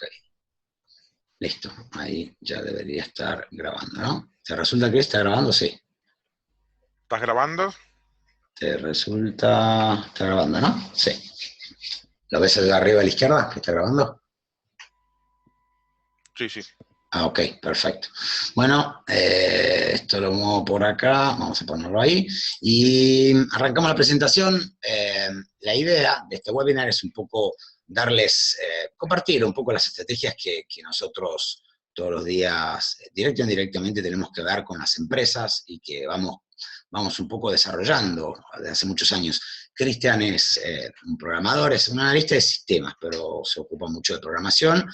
Ok, listo. Ahí ya debería estar grabando, ¿no? ¿Te resulta que está grabando? Sí. ¿Estás grabando? ¿Te resulta... Está grabando, ¿no? Sí. ¿Lo ves allá arriba a la izquierda que está grabando? Sí, sí. Ah, ok, perfecto. Bueno, esto lo muevo por acá, vamos a ponerlo ahí. Y arrancamos la presentación. La idea de este webinar es un poco darles, compartir un poco las estrategias que nosotros todos los días, directo o indirectamente, tenemos que dar con las empresas y que vamos un poco desarrollando desde hace muchos años. Cristian es un programador, es un analista de sistemas, pero se ocupa mucho de programación.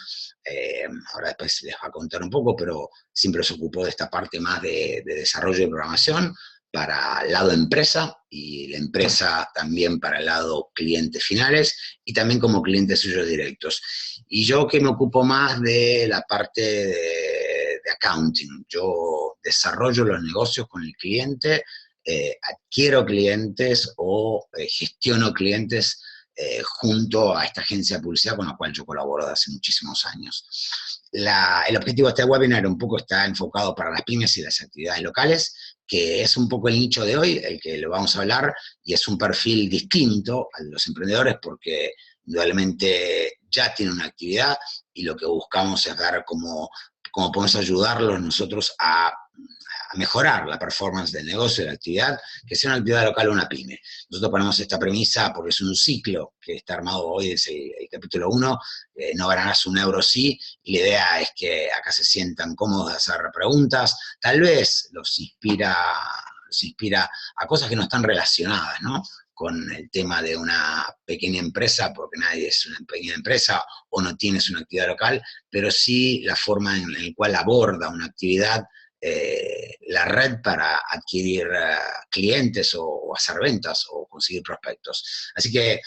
Ahora después les va a contar un poco, pero siempre se ocupó de esta parte más de desarrollo de programación para el lado empresa y la empresa también para el lado clientes finales y también como clientes suyos directos. Y yo que me ocupo más de la parte de accounting, yo desarrollo los negocios con el cliente, adquiero clientes o gestiono clientes junto a esta agencia de publicidad con la cual yo colaboro desde hace muchísimos años. El objetivo de este webinar un poco está enfocado para las pymes y las actividades locales, que es un poco el nicho de hoy, el que lo vamos a hablar, y es un perfil distinto al de los emprendedores porque indudablemente ya tienen una actividad y lo que buscamos es ver cómo podemos ayudarlos nosotros a mejorar la performance del negocio, de la actividad, que sea una actividad local o una pyme. Nosotros ponemos esta premisa porque es un ciclo que está armado hoy, es el capítulo 1, no ganarás un euro sí, y la idea es que acá se sientan cómodos de hacer preguntas, tal vez los inspira a cosas que no están relacionadas, ¿no? Con el tema de una pequeña empresa, porque nadie es una pequeña empresa o no tienes una actividad local, pero sí la forma en la cual aborda una actividad la red para adquirir clientes o hacer ventas o conseguir prospectos. Así que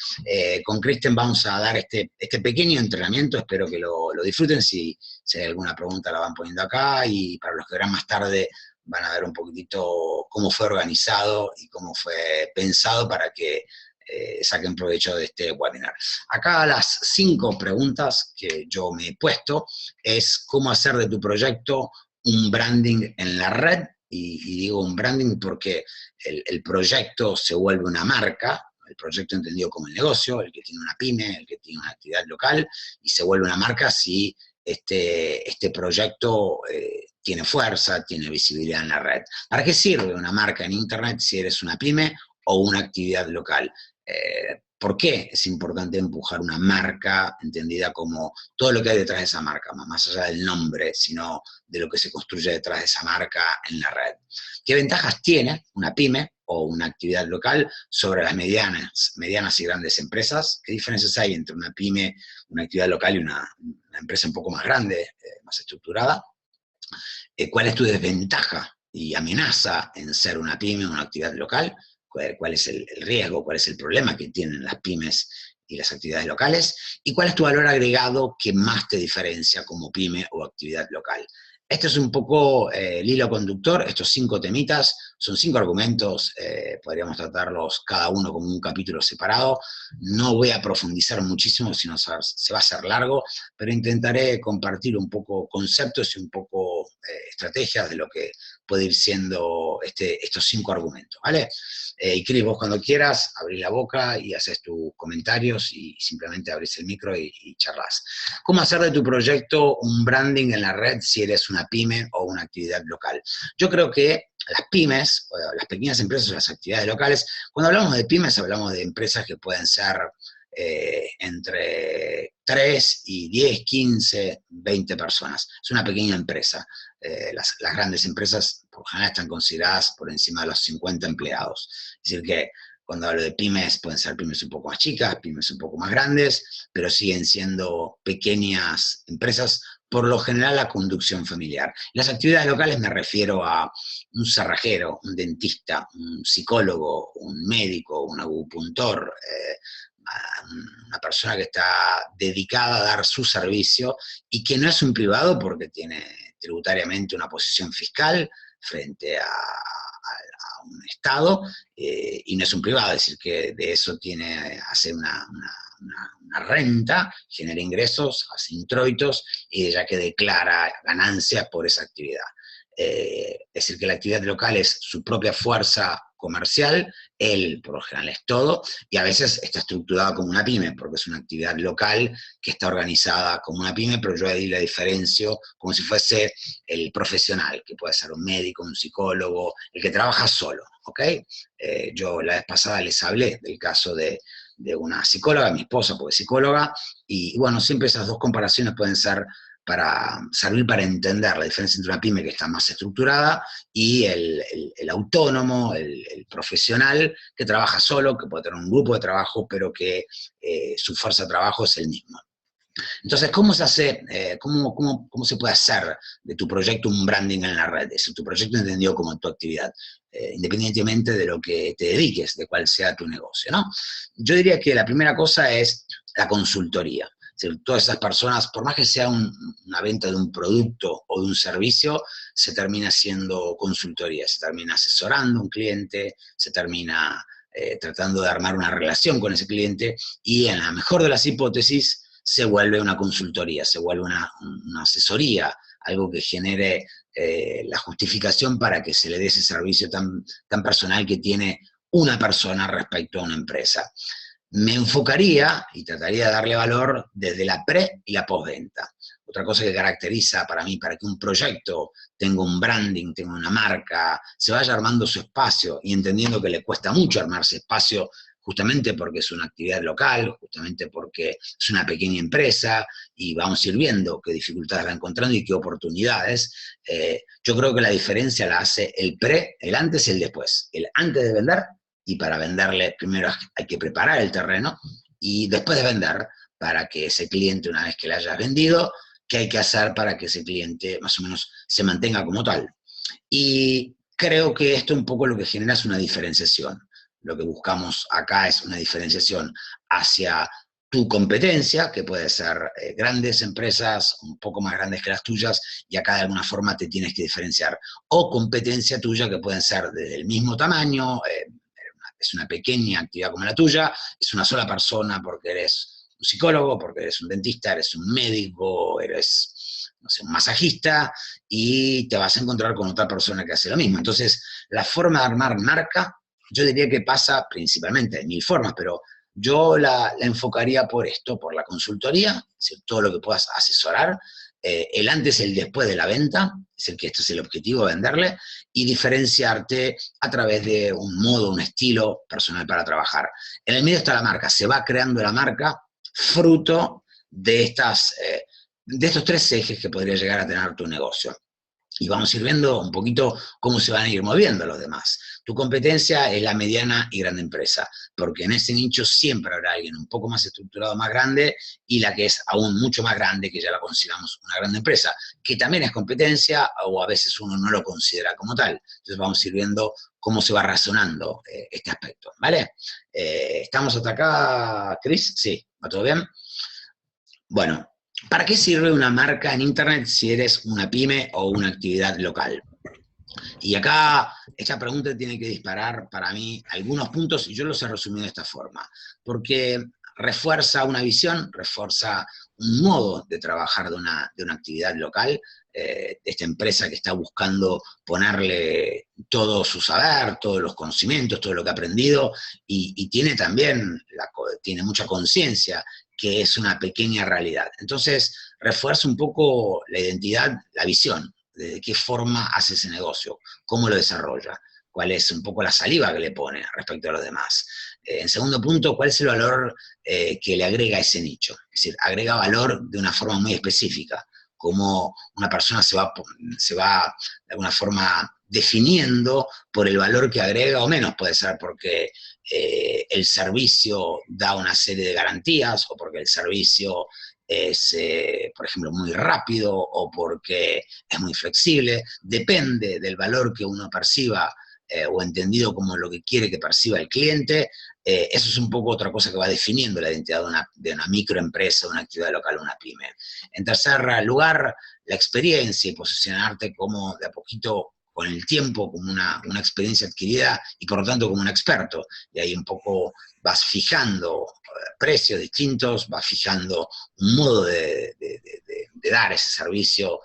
con Kristen vamos a dar este pequeño entrenamiento, espero que lo disfruten, si hay alguna pregunta la van poniendo acá y para los que verán más tarde van a ver un poquitito cómo fue organizado y cómo fue pensado para que saquen provecho de este webinar. Acá las 5 preguntas que yo me he puesto es cómo hacer de tu proyecto un branding en la red, y digo un branding porque el proyecto se vuelve una marca, el proyecto entendido como el negocio, el que tiene una pyme, el que tiene una actividad local, y se vuelve una marca si este proyecto tiene fuerza, tiene visibilidad en la red. ¿Para qué sirve una marca en Internet si eres una pyme o una actividad local? ¿Por qué es importante empujar una marca entendida como todo lo que hay detrás de esa marca, más allá del nombre, sino de lo que se construye detrás de esa marca en la red? ¿Qué ventajas tiene una pyme o una actividad local sobre las medianas y grandes empresas? ¿Qué diferencias hay entre una pyme, una actividad local y una empresa un poco más grande, más estructurada? ¿Cuál es tu desventaja y amenaza en ser una pyme o una actividad local? ¿Cuál es el riesgo? ¿Cuál es el problema que tienen las pymes y las actividades locales? ¿Y cuál es tu valor agregado que más te diferencia como pyme o actividad local? Este es un poco el hilo conductor, estos 5 temitas, son 5 argumentos, podríamos tratarlos cada uno como un capítulo separado. No voy a profundizar muchísimo, sino se va a hacer largo, pero intentaré compartir un poco conceptos y un poco estrategias de lo que puede ir siendo estos 5 argumentos, ¿vale? Y Cris, vos cuando quieras, abrís la boca y haces tus comentarios y simplemente abrís el micro y charlas. ¿Cómo hacer de tu proyecto un branding en la red si eres una pyme o una actividad local? Yo creo que las pymes, las pequeñas empresas o las actividades locales, cuando hablamos de pymes hablamos de empresas que pueden ser entre 3 y 10, 15, 20 personas. Es una pequeña empresa. Las grandes empresas por general están consideradas por encima de los 50 empleados. Es decir que cuando hablo de pymes, pueden ser pymes un poco más chicas, pymes un poco más grandes, pero siguen siendo pequeñas empresas, por lo general la conducción familiar. Las actividades locales me refiero a un cerrajero, un dentista, un psicólogo, un médico, un acupuntor, una persona que está dedicada a dar su servicio y que no es un privado porque tiene tributariamente una posición fiscal frente a un Estado, y no es un privado, es decir, que de eso hace una una renta, genera ingresos, hace introitos, y ella que declara ganancias por esa actividad. Es decir, que la actividad local es su propia fuerza comercial, él por lo general es todo, y a veces está estructurada como una pyme, porque es una actividad local que está organizada como una pyme, pero yo ahí la diferencio como si fuese el profesional, que puede ser un médico, un psicólogo, el que trabaja solo, ¿ok? Yo la vez pasada les hablé del caso de una psicóloga, mi esposa, porque es psicóloga, y bueno, siempre esas dos comparaciones pueden ser servir para entender la diferencia entre una pyme que está más estructurada y el autónomo, el profesional que trabaja solo, que puede tener un grupo de trabajo, pero que su fuerza de trabajo es el mismo. Entonces, ¿cómo se hace, cómo se puede hacer de tu proyecto un branding en la red? Es tu proyecto entendido como tu actividad, independientemente de lo que te dediques, de cuál sea tu negocio, ¿no? Yo diría que la primera cosa es la consultoría. Es decir, todas esas personas, por más que sea una venta de un producto o de un servicio, se termina haciendo consultoría, se termina asesorando a un cliente, se termina tratando de armar una relación con ese cliente, y en la mejor de las hipótesis, se vuelve una consultoría, se vuelve una asesoría, algo que genere la justificación para que se le dé ese servicio tan personal que tiene una persona respecto a una empresa. Me enfocaría y trataría de darle valor desde la pre y la postventa. Otra cosa que caracteriza para mí, para que un proyecto tenga un branding, tenga una marca, se vaya armando su espacio y entendiendo que le cuesta mucho armarse espacio justamente porque es una actividad local, justamente porque es una pequeña empresa, y vamos a ir viendo qué dificultades va encontrando y qué oportunidades. Yo creo que la diferencia la hace el pre, el antes y el después. El antes de vender, y para venderle primero hay que preparar el terreno, y después de vender, para que ese cliente, una vez que le hayas vendido, ¿qué hay que hacer para que ese cliente más o menos se mantenga como tal? Y creo que esto un poco lo que genera es una diferenciación. Lo que buscamos acá es una diferenciación hacia tu competencia, que puede ser grandes empresas, un poco más grandes que las tuyas, y acá de alguna forma te tienes que diferenciar. O competencia tuya, que pueden ser del mismo tamaño, es una pequeña actividad como la tuya, es una sola persona porque eres un psicólogo, porque eres un dentista, eres un médico, eres, no sé, un masajista, y te vas a encontrar con otra persona que hace lo mismo. Entonces, la forma de armar marca, yo diría que pasa principalmente de mil formas, pero yo la enfocaría por esto, por la consultoría, es decir, todo lo que puedas asesorar, el antes y el después de la venta, es decir, que este es el objetivo, venderle, y diferenciarte a través de un modo, un estilo personal para trabajar. En el medio está la marca, se va creando la marca fruto de estos tres ejes que podría llegar a tener tu negocio. Y vamos a ir viendo un poquito cómo se van a ir moviendo los demás. Tu competencia es la mediana y grande empresa, porque en ese nicho siempre habrá alguien un poco más estructurado, más grande, y la que es aún mucho más grande, que ya la consideramos una grande empresa, que también es competencia, o a veces uno no lo considera como tal. Entonces vamos a ir viendo cómo se va razonando este aspecto, ¿vale? ¿Estamos hasta acá, Cris? Sí, ¿va todo bien? Bueno, ¿para qué sirve una marca en Internet si eres una pyme o una actividad local? Y acá esta pregunta tiene que disparar para mí algunos puntos, y yo los he resumido de esta forma, porque refuerza una visión, refuerza un modo de trabajar de una actividad local, de esta empresa que está buscando ponerle todo su saber, todos los conocimientos, todo lo que ha aprendido, y tiene también, tiene mucha conciencia que es una pequeña realidad. Entonces, refuerza un poco la identidad, la visión, de qué forma hace ese negocio, cómo lo desarrolla, cuál es un poco la saliva que le pone respecto a los demás. En segundo punto, cuál es el valor que le agrega a ese nicho. Es decir, agrega valor de una forma muy específica, como una persona se va de alguna forma definiendo por el valor que agrega, o menos puede ser porque el servicio da una serie de garantías, o porque el servicio es, por ejemplo, muy rápido, o porque es muy flexible. Depende del valor que uno perciba, o entendido como lo que quiere que perciba el cliente. Eso es un poco otra cosa que va definiendo la identidad de una microempresa, de una actividad local, una pyme. En tercer lugar, la experiencia, y posicionarte como de a poquito con el tiempo como una experiencia adquirida y por lo tanto como un experto. Y ahí un poco vas fijando precios distintos, vas fijando un modo de dar ese servicio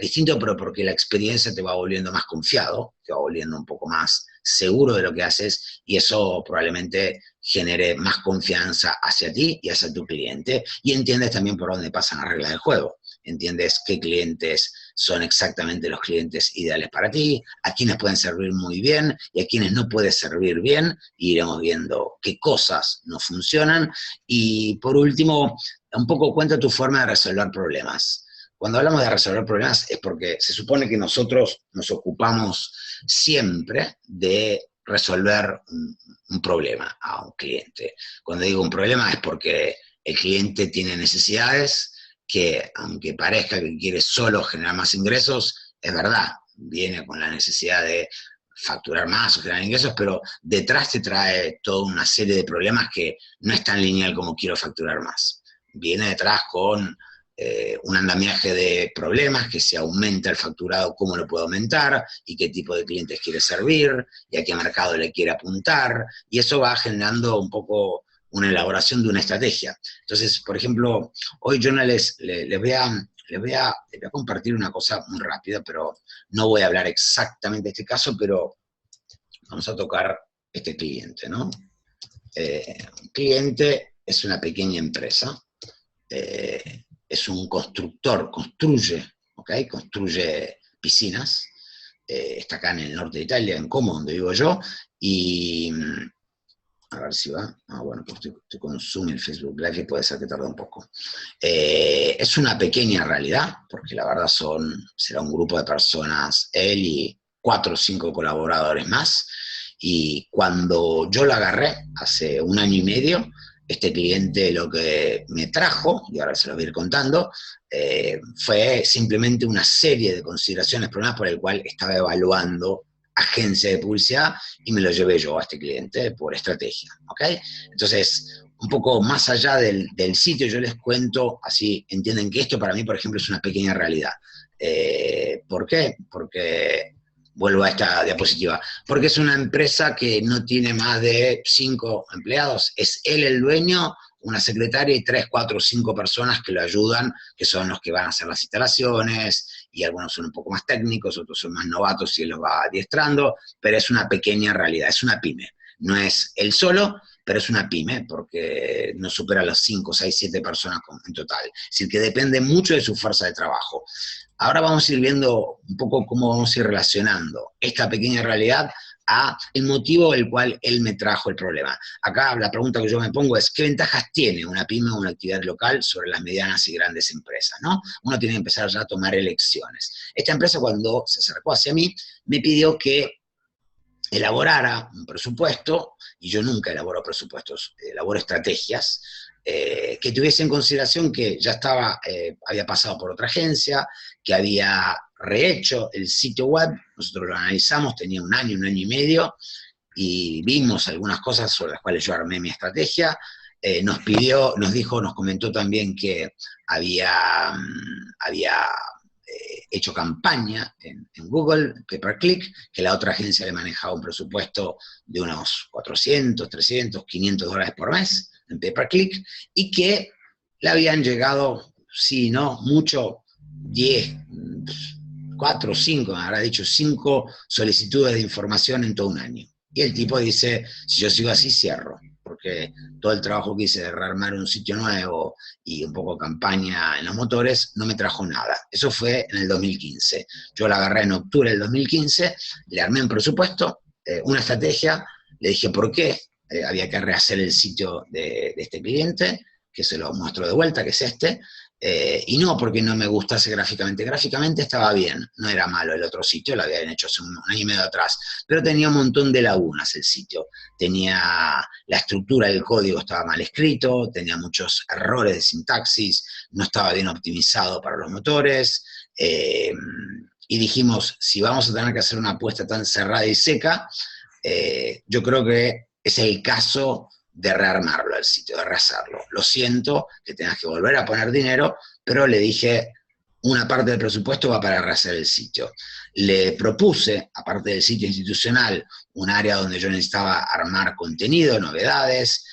distinto, pero porque la experiencia te va volviendo más confiado, te va volviendo un poco más seguro de lo que haces, y eso probablemente genere más confianza hacia ti y hacia tu cliente, y entiendes también por dónde pasan las reglas del juego. Entiendes qué clientes son exactamente los clientes ideales para ti, a quienes pueden servir muy bien y a quienes no puedes servir bien, y iremos viendo qué cosas no funcionan. Y por último, un poco cuenta tu forma de resolver problemas. Cuando hablamos de resolver problemas es porque se supone que nosotros nos ocupamos siempre de resolver un problema a un cliente. Cuando digo un problema es porque el cliente tiene necesidades que, aunque parezca que quiere solo generar más ingresos, es verdad, viene con la necesidad de facturar más o generar ingresos, pero detrás te trae toda una serie de problemas que no es tan lineal como quiero facturar más. Viene detrás con un andamiaje de problemas, que si aumenta el facturado, cómo lo puede aumentar, y qué tipo de clientes quiere servir, y a qué mercado le quiere apuntar, y eso va generando un poco una elaboración de una estrategia. Entonces, por ejemplo, hoy yo no les voy a compartir una cosa muy rápida, pero no voy a hablar exactamente de este caso, pero vamos a tocar este cliente, ¿no? Un cliente es una pequeña empresa, es un constructor, construye piscinas, está acá en el norte de Italia, en Como, donde vivo yo, y a ver si va. Bueno, pues estoy con Zoom y el Facebook Live y puede ser que tarde un poco. Es una pequeña realidad, porque la verdad será un grupo de personas, él y 4 o 5 colaboradores más, y cuando yo lo agarré, hace 1 año y medio, este cliente lo que me trajo, y ahora se lo voy a ir contando, fue simplemente una serie de consideraciones, problemas por el cual estaba evaluando agencia de publicidad, y me lo llevé yo a este cliente por estrategia, ¿ok? Entonces, un poco más allá del sitio, yo les cuento, así entienden que esto para mí, por ejemplo, es una pequeña realidad. ¿Por qué? Porque, vuelvo a esta diapositiva, porque es una empresa que no tiene más de 5 empleados, es él el dueño, una secretaria y 3, 4, 5 personas que lo ayudan, que son los que van a hacer las instalaciones, y algunos son un poco más técnicos, otros son más novatos y él los va adiestrando, pero es una pequeña realidad, es una pyme. No es él solo, pero es una pyme, porque no supera las 5, 6, 7 personas en total. Es decir, que depende mucho de su fuerza de trabajo. Ahora vamos a ir viendo un poco cómo vamos a ir relacionando esta pequeña realidad a el motivo del cual él me trajo el problema. Acá la pregunta que yo me pongo es, ¿qué ventajas tiene una pyme o una actividad local sobre las medianas y grandes empresas, ¿no? Uno tiene que empezar ya a tomar elecciones. Esta empresa, cuando se acercó hacia mí, me pidió que elaborara un presupuesto, y yo nunca elaboro presupuestos, elaboro estrategias, que tuviese en consideración que ya había pasado por otra agencia, que había rehecho el sitio web, nosotros lo analizamos, tenía 1 año, 1 año y medio, y vimos algunas cosas sobre las cuales yo armé mi estrategia. Nos comentó también que había hecho campaña en Google, Pay Per Click, que la otra agencia le manejaba un presupuesto de unos 400, 300, 500 dólares por mes en Pay Per Click, y que le habían llegado, sí, no, mucho, 10, 4 o 5, me habrá dicho 5 solicitudes de información en todo 1 año. Y el tipo dice, si yo sigo así, cierro, porque todo el trabajo que hice de rearmar un sitio nuevo y un poco campaña en los motores no me trajo nada. Eso fue en el 2015. Yo la agarré en octubre del 2015, le armé un presupuesto, una estrategia, le dije por qué había que rehacer el sitio de este cliente, que se lo muestro de vuelta, que es este, y no porque no me gustase gráficamente estaba bien, no era malo el otro sitio, lo habían hecho hace 1 año y medio atrás, pero tenía un montón de lagunas el sitio, tenía la estructura del código estaba mal escrito, tenía muchos errores de sintaxis, no estaba bien optimizado para los motores, y dijimos, si vamos a tener que hacer una apuesta tan cerrada y seca, yo creo que es el caso de rearmarlo al sitio, de rehacerlo. Lo siento que tengas que volver a poner dinero, pero le dije, una parte del presupuesto va para rehacer el sitio. Le propuse, aparte del sitio institucional, un área donde yo necesitaba armar contenido, novedades,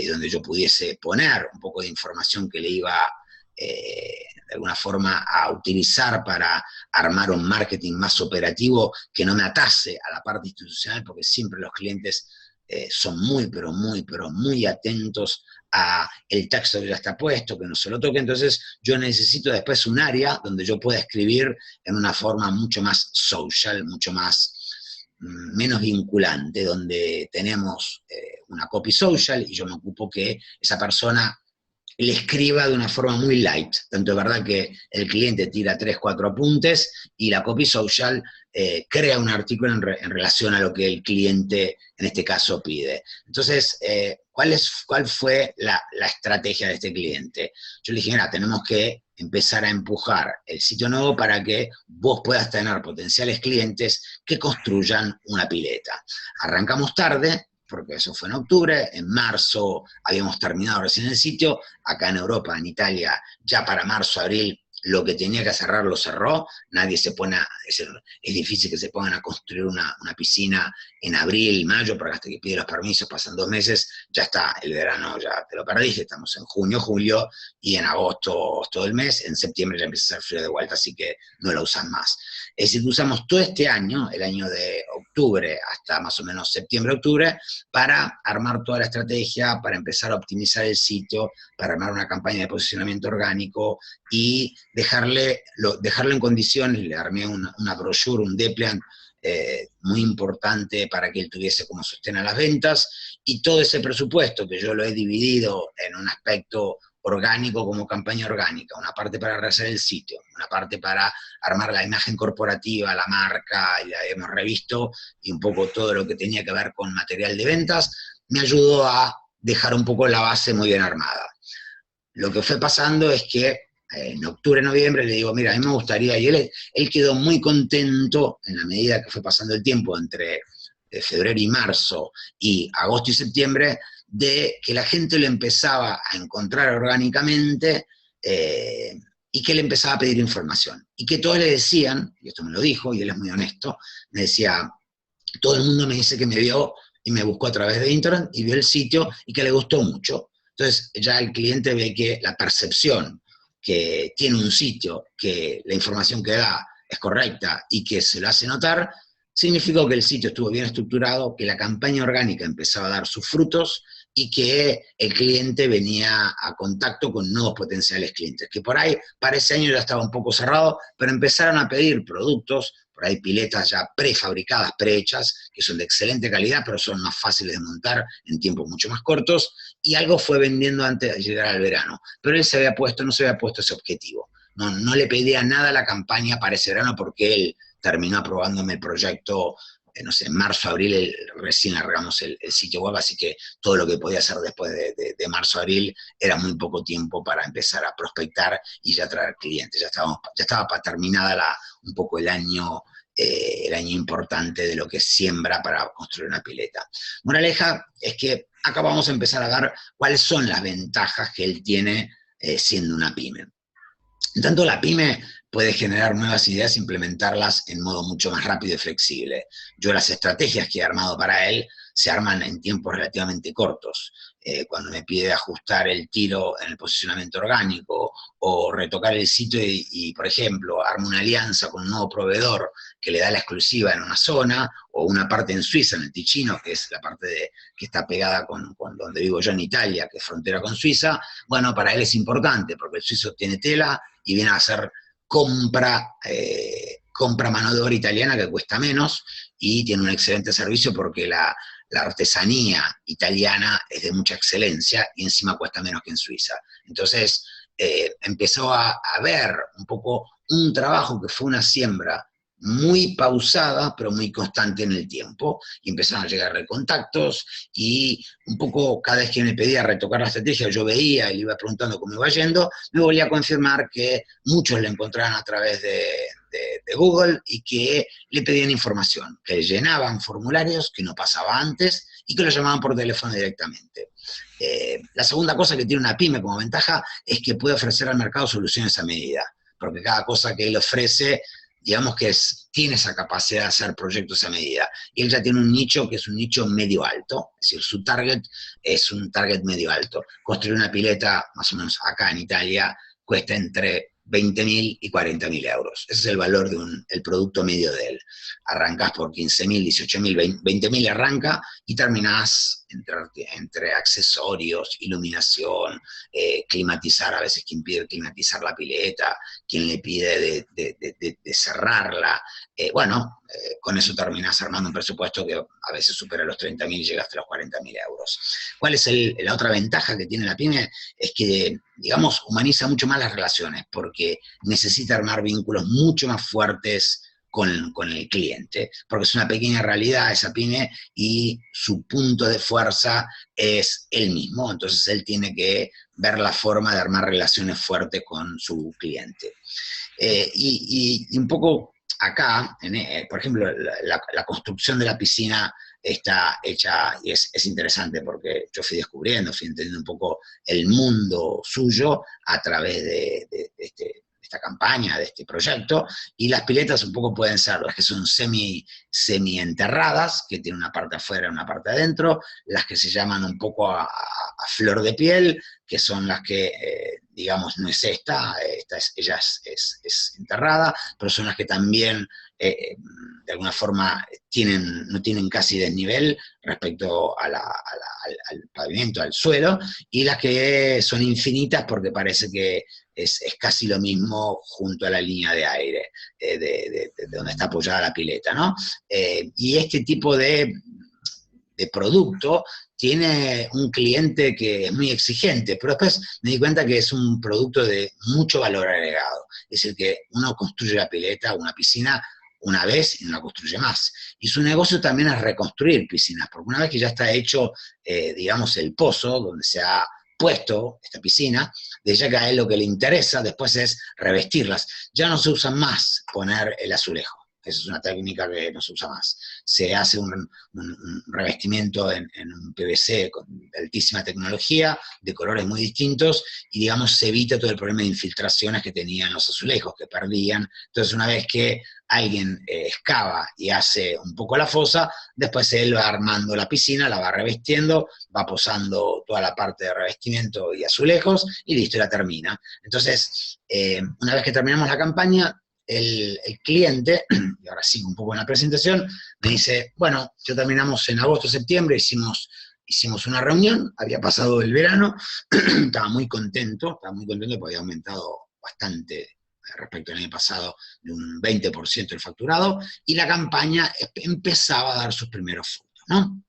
donde yo pudiese poner un poco de información que le iba de alguna forma a utilizar para armar un marketing más operativo que no me atase a la parte institucional, porque siempre los clientes son pero muy atentos a el texto que ya está puesto, que no se lo toque. Entonces yo necesito después un área donde yo pueda escribir en una forma mucho más social, mucho más menos vinculante, donde tenemos una copy social y yo me ocupo que esa persona le escriba de una forma muy light. Tanto es verdad que el cliente tira 3, 4 apuntes y la copy social crea un artículo en relación a lo que el cliente, en este caso, pide. Entonces, ¿cuál fue la estrategia de este cliente? Yo le dije, mira, tenemos que empezar a empujar el sitio nuevo para que vos puedas tener potenciales clientes que construyan una pileta. Arrancamos tarde, porque eso fue en octubre, en marzo habíamos terminado recién el sitio, acá en Europa, en Italia, ya para marzo, abril, lo que tenía que cerrar lo cerró, nadie se pone es difícil que se pongan a construir una piscina en abril, mayo, porque hasta que pide los permisos pasan 2 meses, ya está, el verano ya te lo perdiste, estamos en junio, julio, y en agosto todo el mes, en septiembre ya empieza a hacer frío de vuelta, así que no lo usan más. Es decir, usamos todo este año, el año de octubre hasta más o menos septiembre-octubre, para armar toda la estrategia, para empezar a optimizar el sitio, para armar una campaña de posicionamiento orgánico y dejarlo en condiciones. Le armé una brochure, un deployment muy importante para que él tuviese como sostén a las ventas, y todo ese presupuesto que yo lo he dividido en un aspecto orgánico como campaña orgánica, una parte para rehacer el sitio, una parte para armar la imagen corporativa, la marca, y la hemos revisto, y un poco todo lo que tenía que ver con material de ventas, me ayudó a dejar un poco la base muy bien armada. Lo que fue pasando es que en octubre, noviembre, le digo, mira, a mí me gustaría, y él quedó muy contento en la medida que fue pasando el tiempo entre febrero y marzo, y agosto y septiembre, de que la gente lo empezaba a encontrar orgánicamente y que le empezaba a pedir información. Y que todos le decían, y esto me lo dijo, y él es muy honesto, me decía, todo el mundo me dice que me vio y me buscó a través de internet y vio el sitio y que le gustó mucho. Entonces ya el cliente ve que la percepción que tiene un sitio, que la información que da es correcta y que se lo hace notar, significó que el sitio estuvo bien estructurado, que la campaña orgánica empezaba a dar sus frutos y que el cliente venía a contacto con nuevos potenciales clientes, que por ahí para ese año ya estaba un poco cerrado, pero empezaron a pedir productos, por ahí piletas ya prefabricadas, prehechas, que son de excelente calidad, pero son más fáciles de montar en tiempos mucho más cortos, y algo fue vendiendo antes de llegar al verano. Pero él no se había puesto ese objetivo. No le pedía nada a la campaña para ese verano porque él terminó aprobándome el proyecto, no sé, en marzo, abril, recién largamos el sitio web, así que todo lo que podía hacer después de marzo, abril, era muy poco tiempo para empezar a prospectar y ya traer clientes. Ya estaba terminada un poco el año importante de lo que siembra para construir una pileta. Moraleja es que acá vamos a empezar a ver cuáles son las ventajas que él tiene siendo una pyme. En tanto, la pyme puede generar nuevas ideas e implementarlas en modo mucho más rápido y flexible. Yo las estrategias que he armado para él se arman en tiempos relativamente cortos. Cuando me pide ajustar el tiro en el posicionamiento orgánico o retocar el sitio y, por ejemplo, armo una alianza con un nuevo proveedor que le da la exclusiva en una zona, o una parte en Suiza, en el Ticino, que es la parte que está pegada con donde vivo yo en Italia, que es frontera con Suiza, bueno, para él es importante, porque el suizo tiene tela y viene a hacer compra mano de obra italiana que cuesta menos y tiene un excelente servicio porque la artesanía italiana es de mucha excelencia y encima cuesta menos que en Suiza. Entonces empezó a ver un poco un trabajo que fue una siembra muy pausada, pero muy constante en el tiempo, y empezaron a llegar contactos, y un poco cada vez que me pedía retocar la estrategia, yo veía y le iba preguntando cómo iba yendo, me volvía a confirmar que muchos le encontraban a través de Google y que le pedían información, que llenaban formularios que no pasaba antes y que lo llamaban por teléfono directamente. La segunda cosa que tiene una pyme como ventaja es que puede ofrecer al mercado soluciones a medida. porque cada cosa que él ofrece, digamos que tiene esa capacidad de hacer proyectos a medida. Y él ya tiene un nicho que es un nicho medio alto, es decir, su target es un target medio alto. Construir una pileta, más o menos acá en Italia, cuesta entre 20.000 y 40.000 euros. Ese es el valor el producto medio de él. Arrancás por 15.000, 18.000, 20.000 arranca y terminás entre accesorios, iluminación, climatizar, a veces quien pide climatizar la pileta, quien le pide de cerrarla. Con eso terminás armando un presupuesto que a veces supera los 30.000 y llega hasta los 40.000 euros. ¿Cuál es la otra ventaja que tiene la pyme? Es que, digamos, humaniza mucho más las relaciones, porque necesita armar vínculos mucho más fuertes con el cliente, porque es una pequeña realidad esa pyme y su punto de fuerza es él mismo, entonces él tiene que ver la forma de armar relaciones fuertes con su cliente. Y un poco acá, por ejemplo, la construcción de la piscina está hecha, y es interesante porque yo fui entendiendo un poco el mundo suyo a través de esta campaña, de este proyecto, y las piletas un poco pueden ser las que son semi enterradas, que tienen una parte afuera y una parte adentro, las que se llaman un poco a flor de piel, que son las que, digamos, no es ella es enterrada, pero son las que también, de alguna forma, no tienen casi desnivel respecto al pavimento, al suelo, y las que son infinitas porque parece que es casi lo mismo junto a la línea de aire, de donde está apoyada la pileta, ¿no? Y este tipo de producto tiene un cliente que es muy exigente, pero después me di cuenta que es un producto de mucho valor agregado. Es decir, que uno construye la pileta o una piscina una vez y no la construye más. Y su negocio también es reconstruir piscinas, porque una vez que ya está hecho, digamos, el pozo donde se ha puesto esta piscina, de ya que a él lo que le interesa después es revestirlas. Ya no se usa más poner el azulejo. Esa es una técnica que no se usa más. Se hace un revestimiento en un PVC con altísima tecnología, de colores muy distintos, y digamos se evita todo el problema de infiltraciones que tenían los azulejos, que perdían. Entonces una vez que alguien excava y hace un poco la fosa, después él va armando la piscina, la va revestiendo, va posando toda la parte de revestimiento y azulejos, y listo, y la termina. Entonces, una vez que terminamos la campaña, el cliente, y ahora sigo un poco en la presentación, me dice, bueno, ya terminamos en agosto, septiembre, hicimos una reunión, había pasado el verano, estaba muy contento porque había aumentado bastante respecto al año pasado, de un 20% el facturado, y la campaña empezaba a dar sus primeros frutos, ¿no?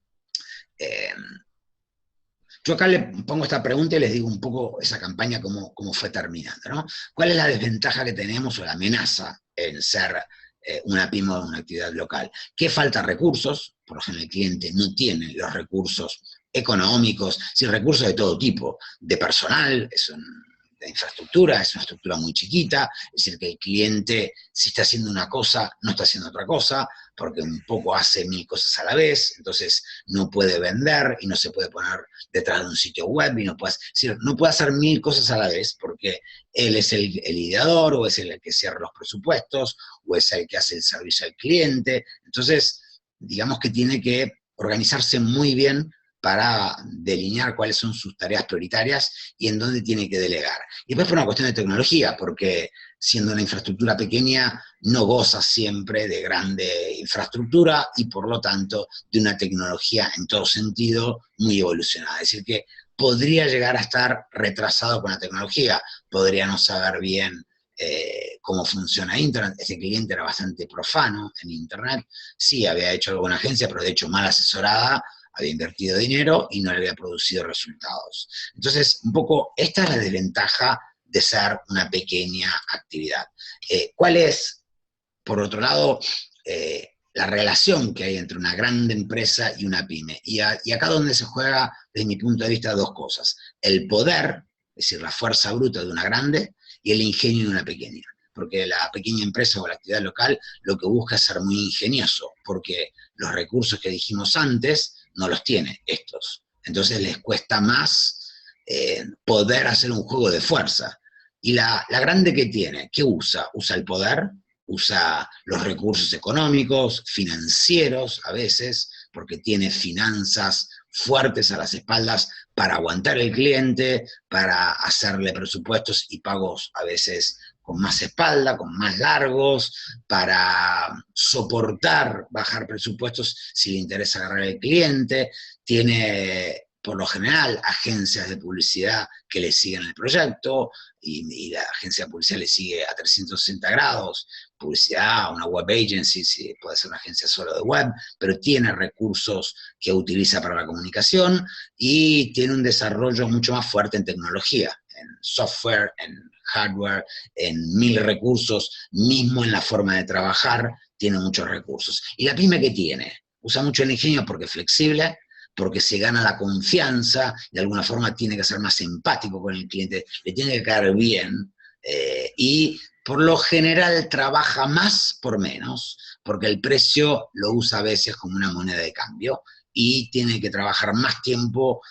Yo acá le pongo esta pregunta y les digo un poco esa campaña cómo fue terminando, ¿no? ¿Cuál es la desventaja que tenemos o la amenaza en ser una pyme o una actividad local? Que falta recursos, por ejemplo el cliente no tiene los recursos económicos, sin recursos de todo tipo, de personal, de infraestructura, es una estructura muy chiquita, es decir, que el cliente, si está haciendo una cosa, no está haciendo otra cosa, porque un poco hace 1000 cosas a la vez, entonces no puede vender y no se puede poner detrás de un sitio web y no puede hacer 1000 cosas a la vez, porque él es el ideador, o es el que cierra los presupuestos, o es el que hace el servicio al cliente. Entonces, digamos que tiene que organizarse muy bien para delinear cuáles son sus tareas prioritarias y en dónde tiene que delegar. Y después por una cuestión de tecnología, porque siendo una infraestructura pequeña, no goza siempre de grande infraestructura y por lo tanto de una tecnología en todo sentido muy evolucionada. Es decir, que podría llegar a estar retrasado con la tecnología, podría no saber bien cómo funciona Internet. Ese cliente era bastante profano en Internet, sí había hecho alguna agencia, pero de hecho mal asesorada, había invertido dinero y no le había producido resultados. Entonces, un poco, esta es la desventaja de ser una pequeña actividad. ¿Cuál es, por otro lado, la relación que hay entre una gran empresa y una pyme? Y acá donde se juega, desde mi punto de vista, dos cosas. El poder, es decir, la fuerza bruta de una grande, y el ingenio de una pequeña. Porque la pequeña empresa o la actividad local lo que busca es ser muy ingenioso, porque los recursos que dijimos antes no los tiene estos. Entonces les cuesta más poder hacer un juego de fuerza. Y la grande que tiene, ¿qué usa? Usa el poder, usa los recursos económicos, financieros a veces, porque tiene finanzas fuertes a las espaldas para aguantar el cliente, para hacerle presupuestos y pagos a veces con más espalda, con más largos, para soportar bajar presupuestos si le interesa agarrar al cliente. Tiene, por lo general, agencias de publicidad que le siguen el proyecto, y la agencia de publicidad le sigue a 360 grados, publicidad, una web agency, si puede ser una agencia solo de web, pero tiene recursos que utiliza para la comunicación y tiene un desarrollo mucho más fuerte en tecnología, en software, en hardware, en mil recursos, mismo en la forma de trabajar, tiene muchos recursos. ¿Y la pyme qué tiene? Usa mucho el ingenio porque es flexible, porque se gana la confianza, de alguna forma tiene que ser más empático con el cliente, le tiene que caer bien, y por lo general trabaja más por menos, porque el precio lo usa a veces como una moneda de cambio, y tiene que trabajar más tiempo,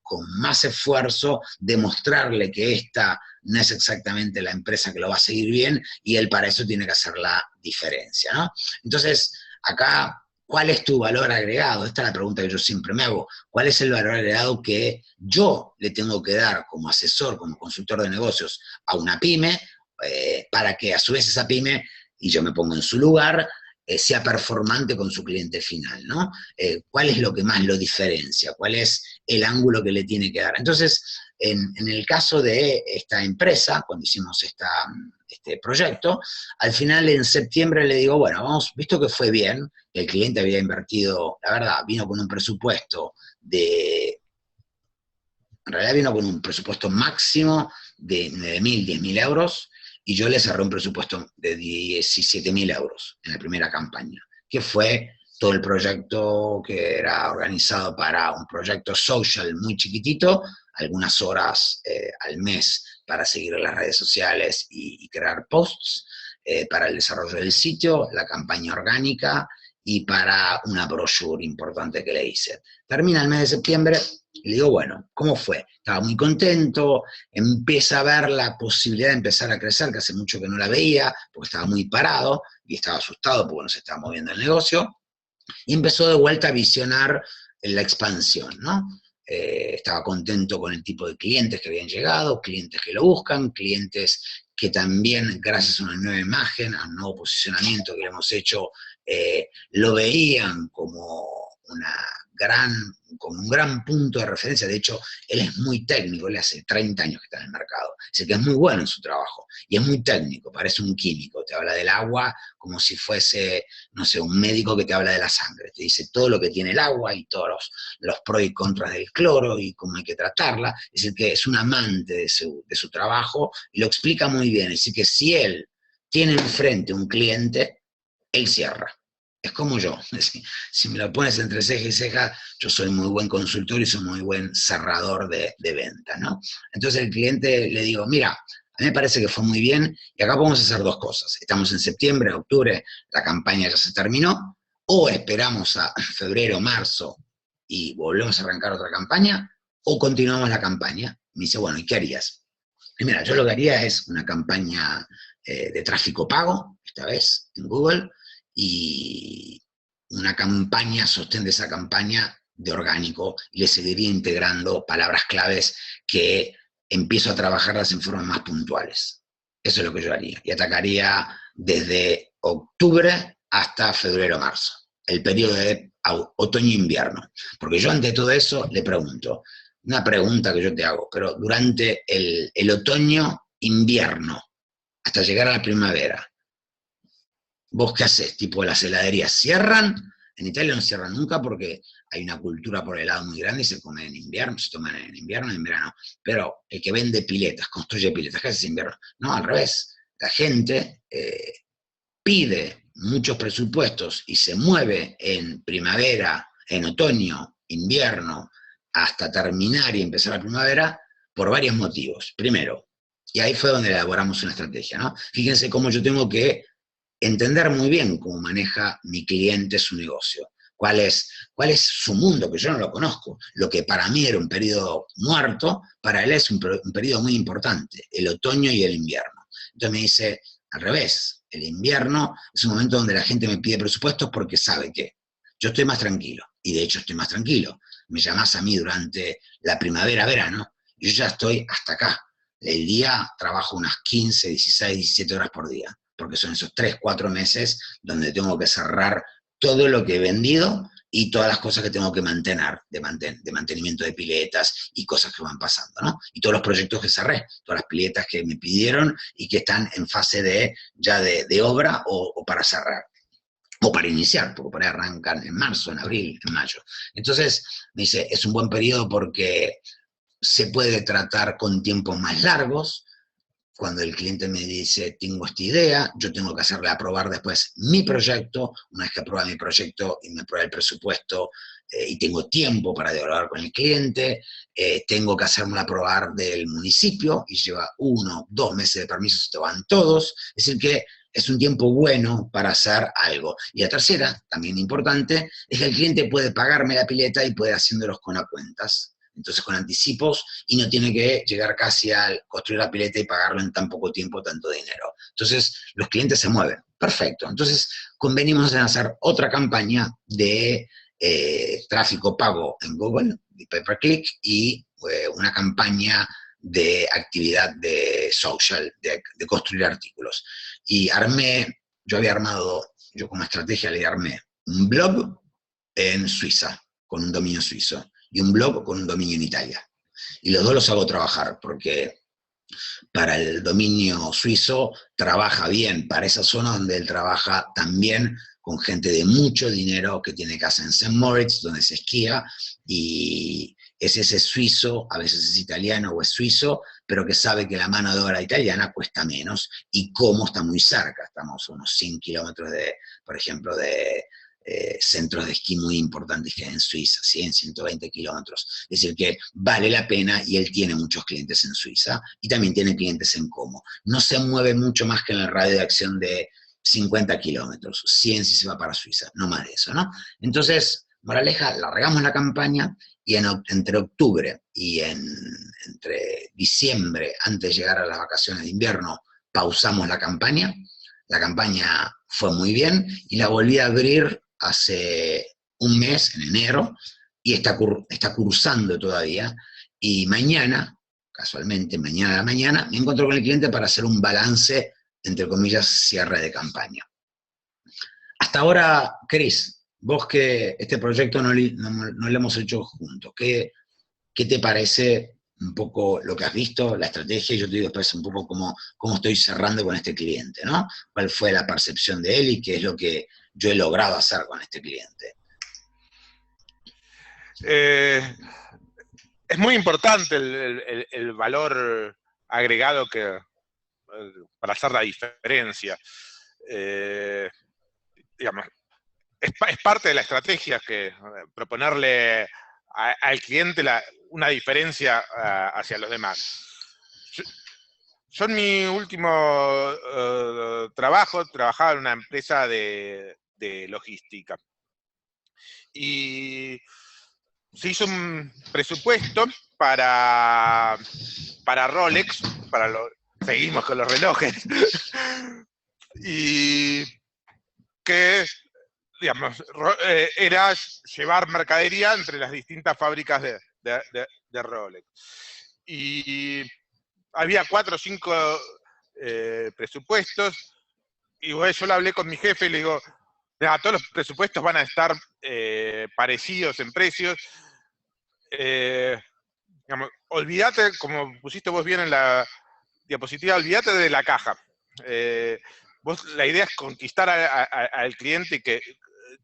con más esfuerzo, demostrarle que esta no es exactamente la empresa que lo va a seguir bien, y él para eso tiene que hacer la diferencia, ¿no? Entonces, acá, ¿cuál es tu valor agregado? Esta es la pregunta que yo siempre me hago. ¿Cuál es el valor agregado que yo le tengo que dar como asesor, como consultor de negocios a una pyme, para que a su vez esa pyme, y yo me pongo en su lugar, sea performante con su cliente final, ¿no? ¿Cuál es lo que más lo diferencia? ¿Cuál es el ángulo que le tiene que dar? Entonces, en el caso de esta empresa, cuando hicimos este proyecto, al final en septiembre le digo, bueno, vamos, visto que fue bien, el cliente había invertido, la verdad, vino con un presupuesto en realidad vino con un presupuesto máximo de 9.000, 10.000 euros, y yo le cerré un presupuesto de 17.000 euros en la primera campaña, que fue todo el proyecto que era organizado para un proyecto social muy chiquitito, algunas horas al mes para seguir en las redes sociales y crear posts, para el desarrollo del sitio, la campaña orgánica y para una brochure importante que le hice. Termina el mes de septiembre y le digo, bueno, ¿cómo fue? Estaba muy contento, empieza a ver la posibilidad de empezar a crecer, que hace mucho que no la veía, porque estaba muy parado y estaba asustado porque no se estaba moviendo el negocio, y empezó de vuelta a visionar la expansión, ¿no? Estaba contento con el tipo de clientes que habían llegado, clientes que lo buscan, clientes que también, gracias a una nueva imagen, a un nuevo posicionamiento que le hemos hecho, lo veían como un gran punto de referencia. De hecho, él es muy técnico, él hace 30 años que está en el mercado, así que es muy bueno en su trabajo, y es muy técnico, parece un químico, te habla del agua como si fuese, no sé, un médico que te habla de la sangre, te dice todo lo que tiene el agua y todos los pros y contras del cloro y cómo hay que tratarla, es decir, que es un amante de su trabajo, y lo explica muy bien, es decir, que si él tiene enfrente un cliente, él cierra. Es como yo, si me lo pones entre ceja y ceja, yo soy muy buen consultor y soy muy buen cerrador de venta, ¿no? Entonces el cliente le digo, mira, a mí me parece que fue muy bien, y acá podemos hacer dos cosas. Estamos en septiembre, octubre, la campaña ya se terminó, o esperamos a febrero, marzo, y volvemos a arrancar otra campaña, o continuamos la campaña. Me dice, bueno, ¿y qué harías? Y mira, yo lo que haría es una campaña de tráfico pago, esta vez, en Google, y una campaña, sostén de esa campaña de orgánico, y le seguiría integrando palabras claves que empiezo a trabajarlas en formas más puntuales. Eso es lo que yo haría. Y atacaría desde octubre hasta febrero-marzo, el periodo de otoño-invierno. Porque yo ante todo eso le pregunto, una pregunta que yo te hago, pero durante el otoño-invierno, hasta llegar a la primavera, ¿vos qué haces? Tipo, las heladerías cierran. En Italia no cierran nunca porque hay una cultura por helado muy grande y se come en invierno, se toman en invierno y en verano. Pero el que vende piletas, construye piletas, ¿qué hace en invierno? No, al revés. La gente pide muchos presupuestos y se mueve en primavera, en otoño, invierno, hasta terminar y empezar la primavera, por varios motivos. Primero, y ahí fue donde elaboramos una estrategia, ¿no? Fíjense cómo yo tengo que entender muy bien cómo maneja mi cliente su negocio. cuál es su mundo, que yo no lo conozco. Lo que para mí era un periodo muerto, para él es un periodo muy importante, el otoño y el invierno. Entonces me dice, al revés, el invierno es un momento donde la gente me pide presupuestos porque sabe que yo estoy más tranquilo, y de hecho estoy más tranquilo. Me llamás a mí durante la primavera, verano, y yo ya estoy hasta acá. El día trabajo unas 15, 16, 17 horas por día, porque son esos 3, 4 meses donde tengo que cerrar todo lo que he vendido y todas las cosas que tengo que mantener, de mantenimiento de piletas y cosas que van pasando, ¿no? Y todos los proyectos que cerré, todas las piletas que me pidieron y que están en fase de obra o para cerrar, o para iniciar, porque por ahí arrancan en marzo, en abril, en mayo. Entonces, me dice, es un buen periodo porque se puede tratar con tiempos más largos. Cuando el cliente me dice, tengo esta idea, yo tengo que hacerle aprobar después mi proyecto. Una vez que aprueba mi proyecto y me aprueba el presupuesto, y tengo tiempo para dialogar con el cliente, tengo que hacerme aprobar del municipio, y lleva 1, 2 meses de permiso, se te van todos. Es decir que es un tiempo bueno para hacer algo. Y la tercera, también importante, es que el cliente puede pagarme la pileta y puede haciéndolos con a cuentas. Entonces con anticipos, y no tiene que llegar casi al construir la pileta y pagarlo en tan poco tiempo, tanto dinero. Entonces los clientes se mueven. Perfecto. Entonces convenimos en hacer otra campaña de tráfico pago en Google, de pay per click, y una campaña de actividad de social, de construir artículos. Y yo como estrategia le armé un blog en Suiza, con un dominio suizo, y un blog con un dominio en Italia. Y los dos los hago trabajar, porque para el dominio suizo trabaja bien, para esa zona donde él trabaja también con gente de mucho dinero que tiene casa en St. Moritz, donde se esquía, y es ese suizo, a veces es italiano o es suizo, pero que sabe que la mano de obra italiana cuesta menos, y cómo está muy cerca. Estamos a unos 100 kilómetros de, por ejemplo, de centros de esquí muy importantes que hay en Suiza, 100, 120 kilómetros. Es decir, que vale la pena, y él tiene muchos clientes en Suiza, y también tiene clientes en Como. No se mueve mucho más que en el radio de acción de 50 kilómetros, 100 si se va para Suiza, no más de eso, ¿no? Entonces, moraleja, largamos la campaña, y entre octubre y entre diciembre, antes de llegar a las vacaciones de invierno, pausamos la campaña. La campaña fue muy bien, y la volví a abrir hace un mes, en enero, y está cursando todavía. Y mañana, casualmente, mañana a la mañana, me encuentro con el cliente para hacer un balance, entre comillas, cierre de campaña. Hasta ahora, Cris, vos que este proyecto no lo hemos hecho juntos, ¿qué te parece un poco lo que has visto, la estrategia? Y yo te digo después un poco cómo estoy cerrando con este cliente, ¿no? ¿Cuál fue la percepción de él y qué es lo que yo he logrado hacer con este cliente? Es muy importante el valor agregado para hacer la diferencia. Digamos, es parte de la estrategia que proponerle al cliente una diferencia hacia los demás. Yo en mi último trabajo trabajaba en una empresa de logística. Y se hizo un presupuesto para Rolex, seguimos con los relojes, y que, digamos, era llevar mercadería entre las distintas fábricas de Rolex. Y había 4 o 5 presupuestos, y bueno, yo lo hablé con mi jefe y le digo, todos los presupuestos van a estar parecidos en precios. Digamos, olvídate, como pusiste vos bien en la diapositiva, olvídate de la caja. La idea es conquistar al cliente y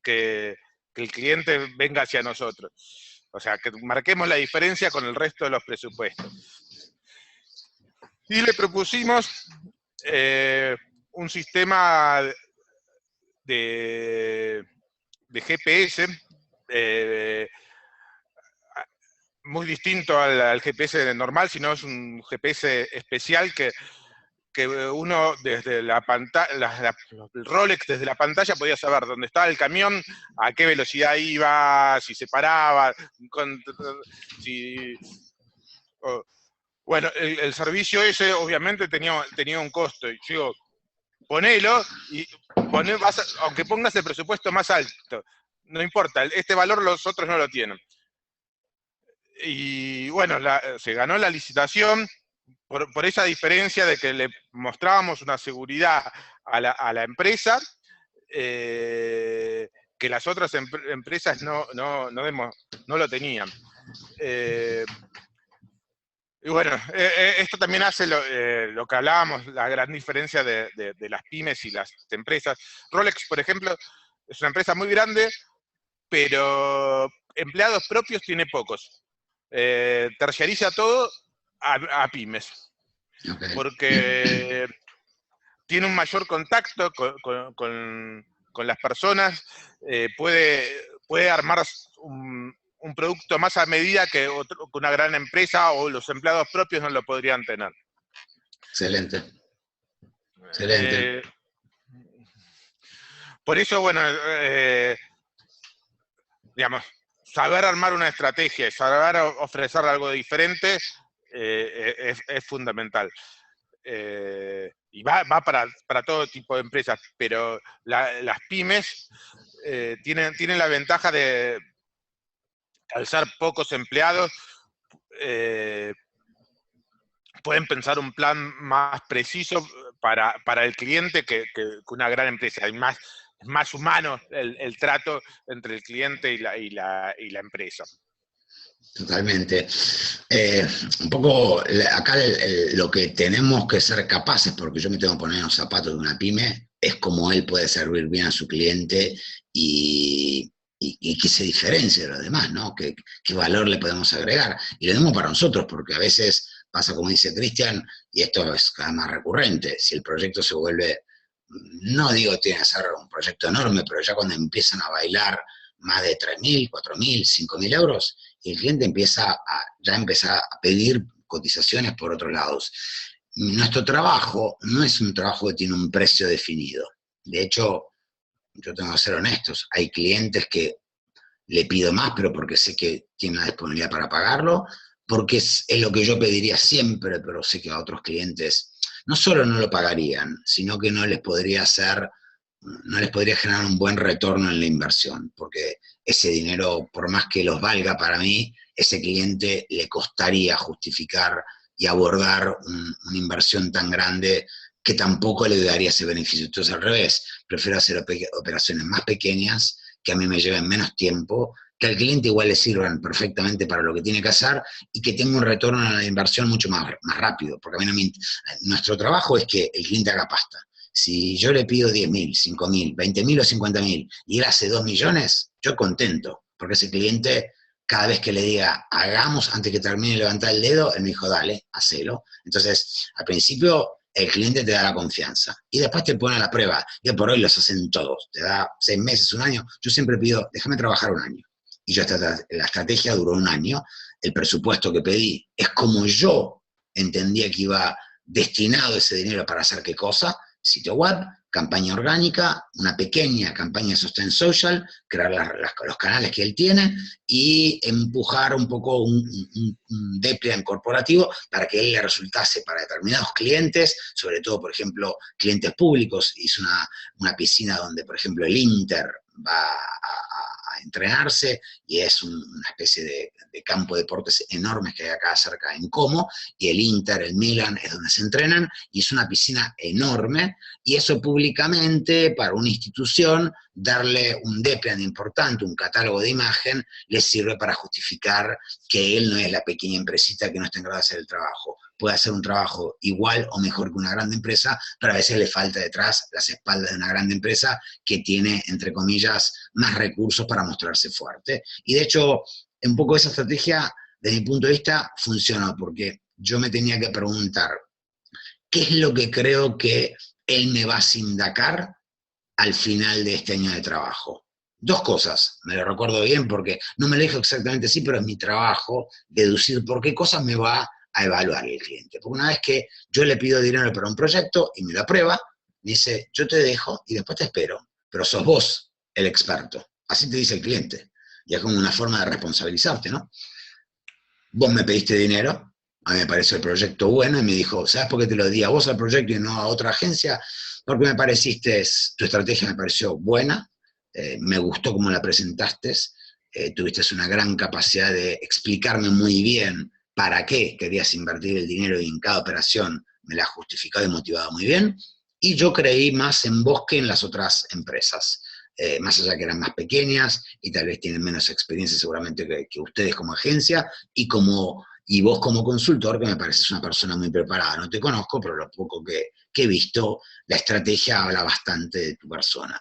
que el cliente venga hacia nosotros. O sea, que marquemos la diferencia con el resto de los presupuestos. Y le propusimos un sistema de GPS muy distinto al GPS normal, sino es un GPS especial que que uno desde la pantalla, el Rolex desde la pantalla podía saber dónde estaba el camión, a qué velocidad iba, si se paraba, si... Bueno, el servicio ese obviamente tenía un costo. Y yo digo, ponelo y aunque pongas el presupuesto más alto, no importa, este valor los otros no lo tienen. Y bueno, se ganó la licitación por esa diferencia de que le mostrábamos una seguridad a la empresa que las otras empresas no lo tenían. Y bueno, esto también hace lo que hablábamos, la gran diferencia de las pymes y las empresas. Rolex, por ejemplo, es una empresa muy grande, pero empleados propios tiene pocos. Terciariza todo a pymes, Okay. porque tiene un mayor contacto con las personas, puede armar un producto más a medida que una gran empresa o los empleados propios no lo podrían tener. Excelente. Excelente. Por eso, bueno, digamos, saber armar una estrategia y saber ofrecer algo diferente es fundamental. Y va para todo tipo de empresas, pero las pymes tienen la ventaja de, al ser pocos empleados, pueden pensar un plan más preciso para el cliente que una gran empresa. Es más humano el trato entre el cliente y la empresa. Totalmente. Un poco, acá lo que tenemos que ser capaces, porque yo me tengo que poner en los zapatos de una pyme, es cómo él puede servir bien a su cliente y que se diferencie de los demás, ¿no? ¿Qué valor le podemos agregar? Y lo mismo para nosotros, porque a veces pasa como dice Cristian, y esto es cada vez más recurrente, si el proyecto se vuelve, no digo tiene que ser un proyecto enorme, pero ya cuando empiezan a bailar más de 3.000, 4.000, 5.000 euros, y el cliente empieza a pedir cotizaciones por otros lados. Nuestro trabajo no es un trabajo que tiene un precio definido. De hecho, yo tengo que ser honestos, hay clientes que le pido más, pero porque sé que tienen la disponibilidad para pagarlo, porque es lo que yo pediría siempre, pero sé que a otros clientes no solo no lo pagarían, sino que no les podría generar un buen retorno en la inversión, porque ese dinero, por más que los valga para mí, ese cliente le costaría justificar y abordar una inversión tan grande que tampoco le daría ese beneficio. Entonces, al revés, prefiero hacer operaciones más pequeñas, que a mí me lleven menos tiempo, que al cliente igual le sirvan perfectamente para lo que tiene que hacer y que tenga un retorno a la inversión mucho más rápido, porque a mí no nuestro trabajo es que el cliente haga pasta. Si yo le pido 10.000, 5.000, 20.000 o 50.000 y él hace 2 millones, yo contento, porque ese cliente, cada vez que le diga, hagamos antes que termine de levantar el dedo, él me dijo, dale, hacelo. Entonces, al principio, el cliente te da la confianza y después te pone a la prueba. Y por hoy los hacen todos, te da 6 meses, un año. Yo siempre pido, déjame trabajar un año. Y yo la estrategia duró un año. El presupuesto que pedí es como yo entendía que iba destinado ese dinero para hacer qué cosa. Sitio web, campaña orgánica, una pequeña campaña de sostén social, crear los canales que él tiene y empujar un poco un deployment corporativo para que él le resultase para determinados clientes, sobre todo, por ejemplo, clientes públicos. Hizo una piscina donde, por ejemplo, el Inter va a entrenarse y es una especie de campo de deportes enormes que hay acá cerca en Como, y el Inter, el Milan es donde se entrenan, y es una piscina enorme, y eso públicamente para una institución, darle un deployment importante, un catálogo de imagen, le sirve para justificar que él no es la pequeña empresita que no está encargada de hacer el trabajo. Puede hacer un trabajo igual o mejor que una gran empresa, pero a veces le falta detrás las espaldas de una gran empresa que tiene, entre comillas, más recursos para mostrarse fuerte. Y de hecho, un poco esa estrategia, desde mi punto de vista, funcionó, porque yo me tenía que preguntar, ¿qué es lo que creo que él me va a sindacar al final de este año de trabajo? Dos cosas, me lo recuerdo bien porque no me lo dijo exactamente así, pero es mi trabajo deducir por qué cosas me va a evaluar el cliente. Porque una vez que yo le pido dinero para un proyecto y me lo aprueba, me dice, yo te dejo y después te espero, pero sos vos el experto. Así te dice el cliente. Y es como una forma de responsabilizarte, ¿no? Vos me pediste dinero, a mí me pareció el proyecto bueno, y me dijo, ¿sabes por qué te lo di a vos al proyecto y no a otra agencia? Porque me pareciste, tu estrategia me pareció buena, me gustó cómo la presentaste, tuviste una gran capacidad de explicarme muy bien para qué querías invertir el dinero y en cada operación me la has justificado y motivado muy bien, y yo creí más en vos que en las otras empresas. Más allá que eran más pequeñas y tal vez tienen menos experiencia seguramente que ustedes como agencia, y vos como consultor, que me pareces una persona muy preparada. No te conozco, pero lo poco que he visto, la estrategia habla bastante de tu persona.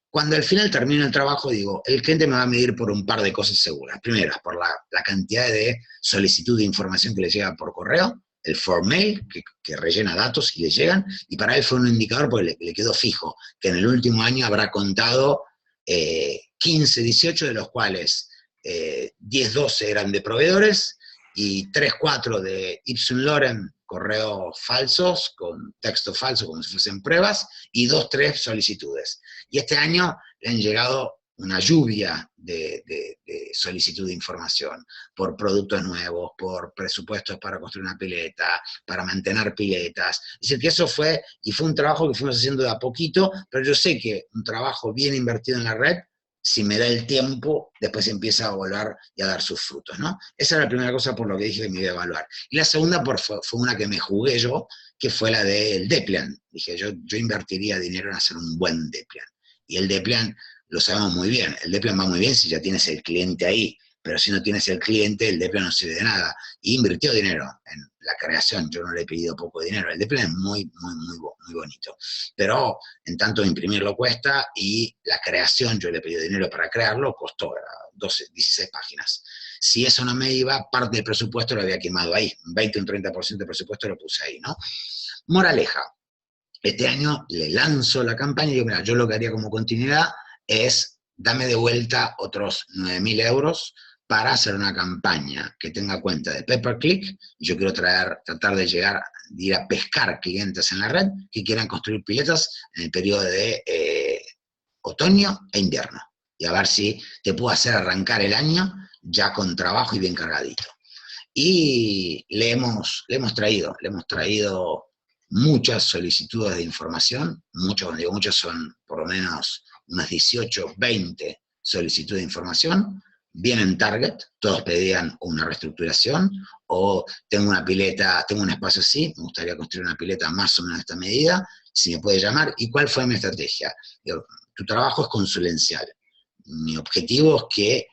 Cuando al final termino el trabajo, digo, el cliente me va a medir por un par de cosas seguras. Primero, por la cantidad de solicitud de información que le llega por correo, el form mail, que rellena datos y le llegan, y para él fue un indicador porque le quedó fijo, que en el último año habrá contado 15, 18, de los cuales 10, 12 eran de proveedores, y 3, 4 de Ipsum Lorem, correos falsos, con texto falso, como si fuesen pruebas, y 2, 3 solicitudes. Y este año le han llegado una lluvia de solicitud de información por productos nuevos, por presupuestos para construir una pileta, para mantener piletas. Es decir, que eso fue un trabajo que fuimos haciendo de a poquito, pero yo sé que un trabajo bien invertido en la red, si me da el tiempo, después empieza a volver y a dar sus frutos, ¿no? Esa era la primera cosa por lo que dije que me iba a evaluar. Y la segunda fue una que me jugué yo, que fue la del Deplan. Dije, yo invertiría dinero en hacer un buen Deplan. Y el Deplan, lo sabemos muy bien, el Deplan va muy bien si ya tienes el cliente ahí, pero si no tienes el cliente, el Deplan no sirve de nada. Y invirtió dinero en la creación, yo no le he pedido poco dinero, el Deplan es muy bonito. Pero en tanto imprimirlo cuesta, y la creación, yo le he pedido dinero para crearlo, costó 16 páginas. Si eso no me iba, parte del presupuesto lo había quemado ahí, un 20 o un 30% del presupuesto lo puse ahí, ¿no? Moraleja, este año le lanzo la campaña y digo, mira, yo lo que haría como continuidad es dame de vuelta otros 9.000 euros para hacer una campaña que tenga cuenta de pay-per-click, y yo quiero tratar de ir a pescar clientes en la red que quieran construir piletas en el periodo de otoño e invierno, y a ver si te puedo hacer arrancar el año ya con trabajo y bien cargadito. Y le hemos traído muchas solicitudes de información, cuando digo muchas son por lo menos unas 18, 20 solicitudes de información, vienen target, todos pedían una reestructuración, o tengo una pileta, tengo un espacio así, me gustaría construir una pileta más o menos de esta medida, si me puede llamar, ¿y cuál fue mi estrategia? Digo, tu trabajo es consulencial. Mi objetivo es que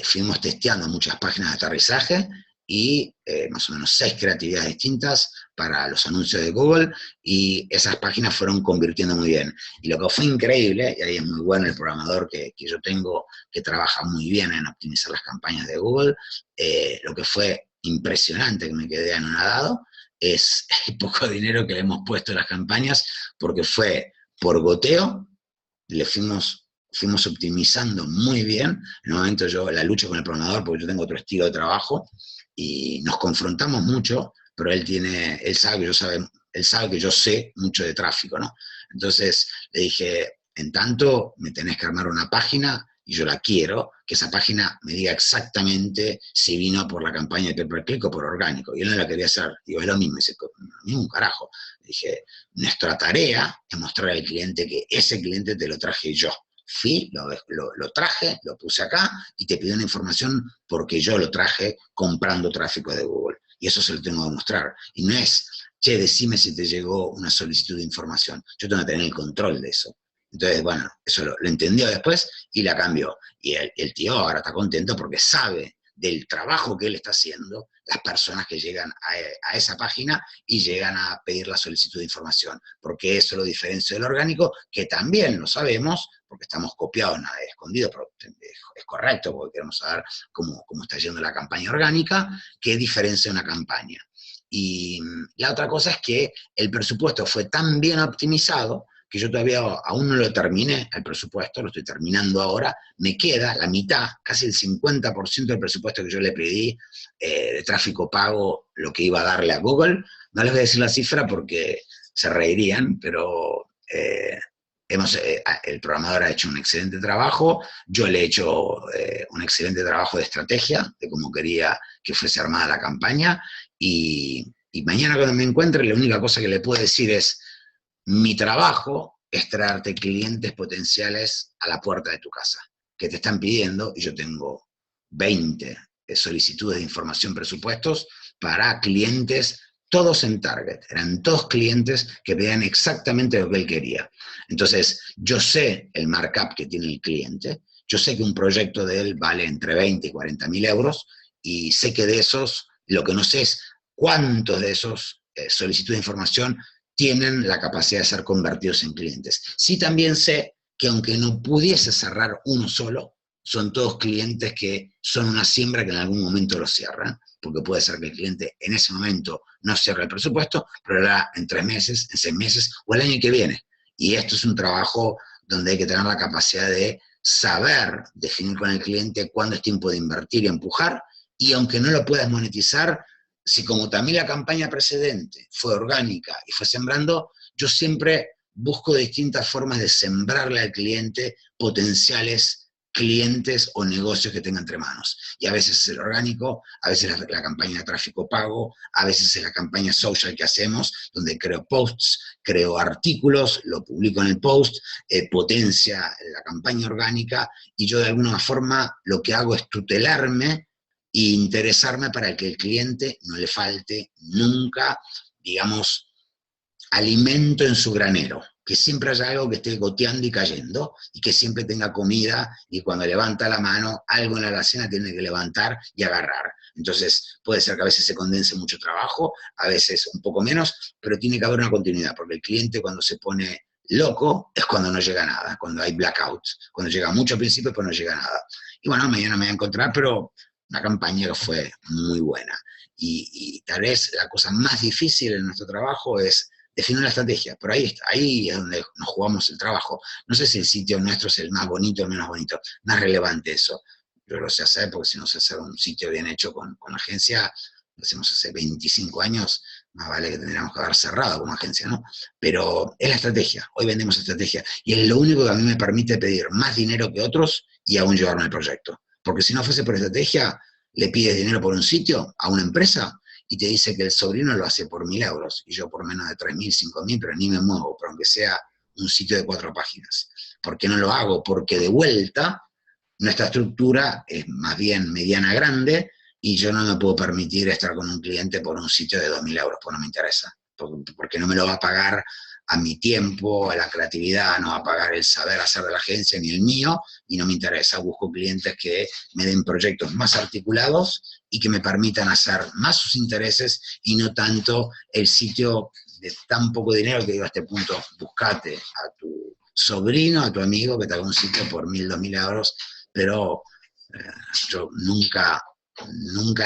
fuimos testeando muchas páginas de aterrizaje, y más o menos 6 creatividades distintas para los anuncios de Google, y esas páginas fueron convirtiendo muy bien. Y lo que fue increíble, y ahí es muy bueno el programador que yo tengo, que trabaja muy bien en optimizar las campañas de Google, lo que fue impresionante, que me quedé anonadado, es el poco dinero que le hemos puesto a las campañas, porque fue por goteo, le fuimos optimizando muy bien. En un momento yo la lucho con el programador porque yo tengo otro estilo de trabajo, y nos confrontamos mucho, pero él sabe que yo sé mucho de tráfico, ¿no? Entonces le dije, en tanto me tenés que armar una página, y yo la quiero, que esa página me diga exactamente si vino por la campaña de pay-per-click o por orgánico. Y él no la quería hacer. Digo, es lo mismo. Dice, un carajo. Le dije, nuestra tarea es mostrar al cliente que ese cliente te lo traje yo. Fui, lo traje, lo puse acá, y te pidió una información porque yo lo traje comprando tráfico de Google. Y eso se lo tengo que mostrar. Y no es, che, decime si te llegó una solicitud de información. Yo tengo que tener el control de eso. Entonces, bueno, eso lo entendió después y la cambió. Y el tío ahora está contento porque sabe del trabajo que él está haciendo, las personas que llegan a esa página y llegan a pedir la solicitud de información, porque eso lo diferencia del orgánico, que también lo sabemos, porque estamos copiados, nada de escondido, pero es correcto, porque queremos saber cómo está yendo la campaña orgánica, qué diferencia una campaña. Y la otra cosa es que el presupuesto fue tan bien optimizado, que yo todavía aún no lo terminé, el presupuesto, lo estoy terminando ahora, me queda la mitad, casi el 50% del presupuesto que yo le pedí de tráfico pago, lo que iba a darle a Google. No les voy a decir la cifra porque se reirían, pero el programador ha hecho un excelente trabajo, yo le he hecho un excelente trabajo de estrategia, de cómo quería que fuese armada la campaña, y mañana cuando me encuentre, la única cosa que le puedo decir es, mi trabajo es traerte clientes potenciales a la puerta de tu casa, que te están pidiendo, y yo tengo 20 solicitudes de información, presupuestos, para clientes, todos en target, eran todos clientes que pedían exactamente lo que él quería. Entonces, yo sé el markup que tiene el cliente, yo sé que un proyecto de él vale entre 20 y 40 mil euros, y sé que de esos, lo que no sé es cuántos de esos solicitudes de información tienen la capacidad de ser convertidos en clientes. Sí, también sé que aunque no pudiese cerrar uno solo, son todos clientes que son una siembra que en algún momento lo cierran, porque puede ser que el cliente en ese momento no cierre el presupuesto, pero lo hará en 3 meses, en 6 meses o el año que viene. Y esto es un trabajo donde hay que tener la capacidad de saber definir con el cliente cuándo es tiempo de invertir y empujar, y aunque no lo puedas monetizar, si como también la campaña precedente fue orgánica y fue sembrando, yo siempre busco distintas formas de sembrarle al cliente potenciales clientes o negocios que tenga entre manos. Y a veces es el orgánico, a veces la campaña de tráfico pago, a veces es la campaña social que hacemos, donde creo posts, creo artículos, lo publico en el post, potencia la campaña orgánica, y yo de alguna forma lo que hago es tutelarme e interesarme para que el cliente no le falte nunca, digamos, alimento en su granero, que siempre haya algo que esté goteando y cayendo, y que siempre tenga comida, y cuando levanta la mano, algo en la alacena tiene que levantar y agarrar. Entonces, puede ser que a veces se condense mucho trabajo, a veces un poco menos, pero tiene que haber una continuidad, porque el cliente cuando se pone loco es cuando no llega nada, cuando hay blackout, cuando llega mucho al principio, pues no llega nada. Y bueno, mañana me voy a encontrar, pero una campaña que fue muy buena. Y tal vez la cosa más difícil en nuestro trabajo es definir la estrategia, pero ahí es donde nos jugamos el trabajo. No sé si el sitio nuestro es el más bonito o el menos bonito, más relevante eso. Yo lo sé hacer porque si no sé hacer un sitio bien hecho con agencia, lo hacemos hace 25 años, más vale que tendríamos que haber cerrado como agencia, ¿no? Pero es la estrategia, hoy vendemos estrategia, y es lo único que a mí me permite pedir más dinero que otros y aún llevarme el proyecto. Porque si no fuese por estrategia, le pides dinero por un sitio a una empresa y te dice que el sobrino lo hace por 1.000 euros, y yo por menos de 3.000, 5.000, pero ni me muevo, pero aunque sea un sitio de 4 páginas. ¿Por qué no lo hago? Porque de vuelta, nuestra estructura es más bien mediana grande, y yo no me puedo permitir estar con un cliente por un sitio de 2.000 euros, pues no me interesa, porque no me lo va a pagar a mi tiempo, a la creatividad, no va a pagar el saber hacer de la agencia ni el mío, y no me interesa. Busco clientes que me den proyectos más articulados y que me permitan hacer más sus intereses y no tanto el sitio de tan poco dinero que digo a este punto, buscate a tu sobrino, a tu amigo que te haga un sitio por 1.000, 2.000 euros, pero yo nunca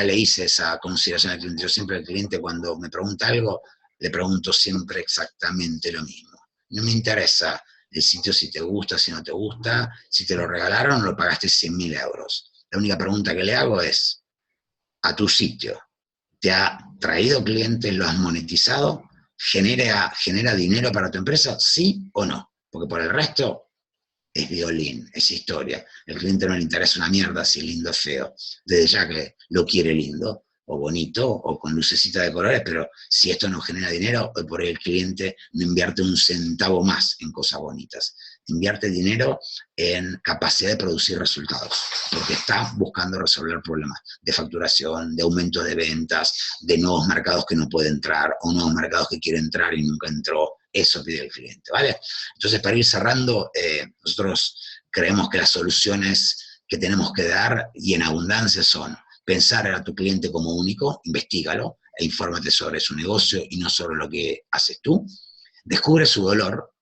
le hice esa consideración al cliente. Yo siempre al cliente cuando me pregunta algo, le pregunto siempre exactamente lo mismo. No me interesa el sitio si te gusta, si no te gusta, si te lo regalaron o lo pagaste 100.000 euros. La única pregunta que le hago es, a tu sitio, ¿te ha traído clientes, lo has monetizado? ¿Genera dinero para tu empresa? ¿Sí o no? Porque por el resto es violín, es historia. El cliente no le interesa una mierda si lindo o feo. Desde ya que lo quiere lindo, o bonito, o con lucecita de colores, pero si esto no genera dinero, hoy por hoy el cliente no invierte un centavo más en cosas bonitas. Invierte dinero en capacidad de producir resultados, porque está buscando resolver problemas de facturación, de aumento de ventas, de nuevos mercados que no puede entrar, o nuevos mercados que quiere entrar y nunca entró. Eso pide el cliente, ¿vale? Entonces, para ir cerrando, nosotros creemos que las soluciones que tenemos que dar, y en abundancia, son pensar a tu cliente como único, investígalo e infórmate sobre su negocio y no sobre lo que haces tú. Descubre su dolor,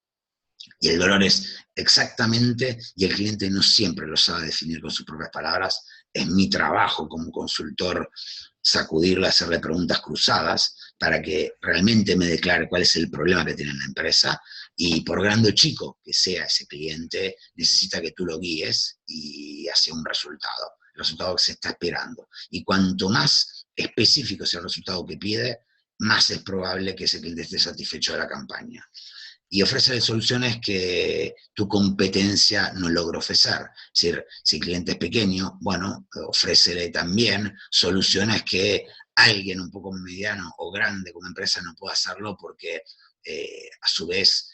y el dolor es exactamente, y el cliente no siempre lo sabe definir con sus propias palabras, es mi trabajo como consultor sacudirle, hacerle preguntas cruzadas para que realmente me declare cuál es el problema que tiene en la empresa. Y por grande o chico que sea ese cliente, necesita que tú lo guíes y hacia un resultado, el resultado que se está esperando. Y cuanto más específico sea el resultado que pide, más es probable que ese cliente esté satisfecho de la campaña. Y ofrécele soluciones que tu competencia no logra ofrecer. Es decir, si el cliente es pequeño, bueno, ofrécele también soluciones que alguien un poco mediano o grande como empresa no pueda hacerlo porque a su vez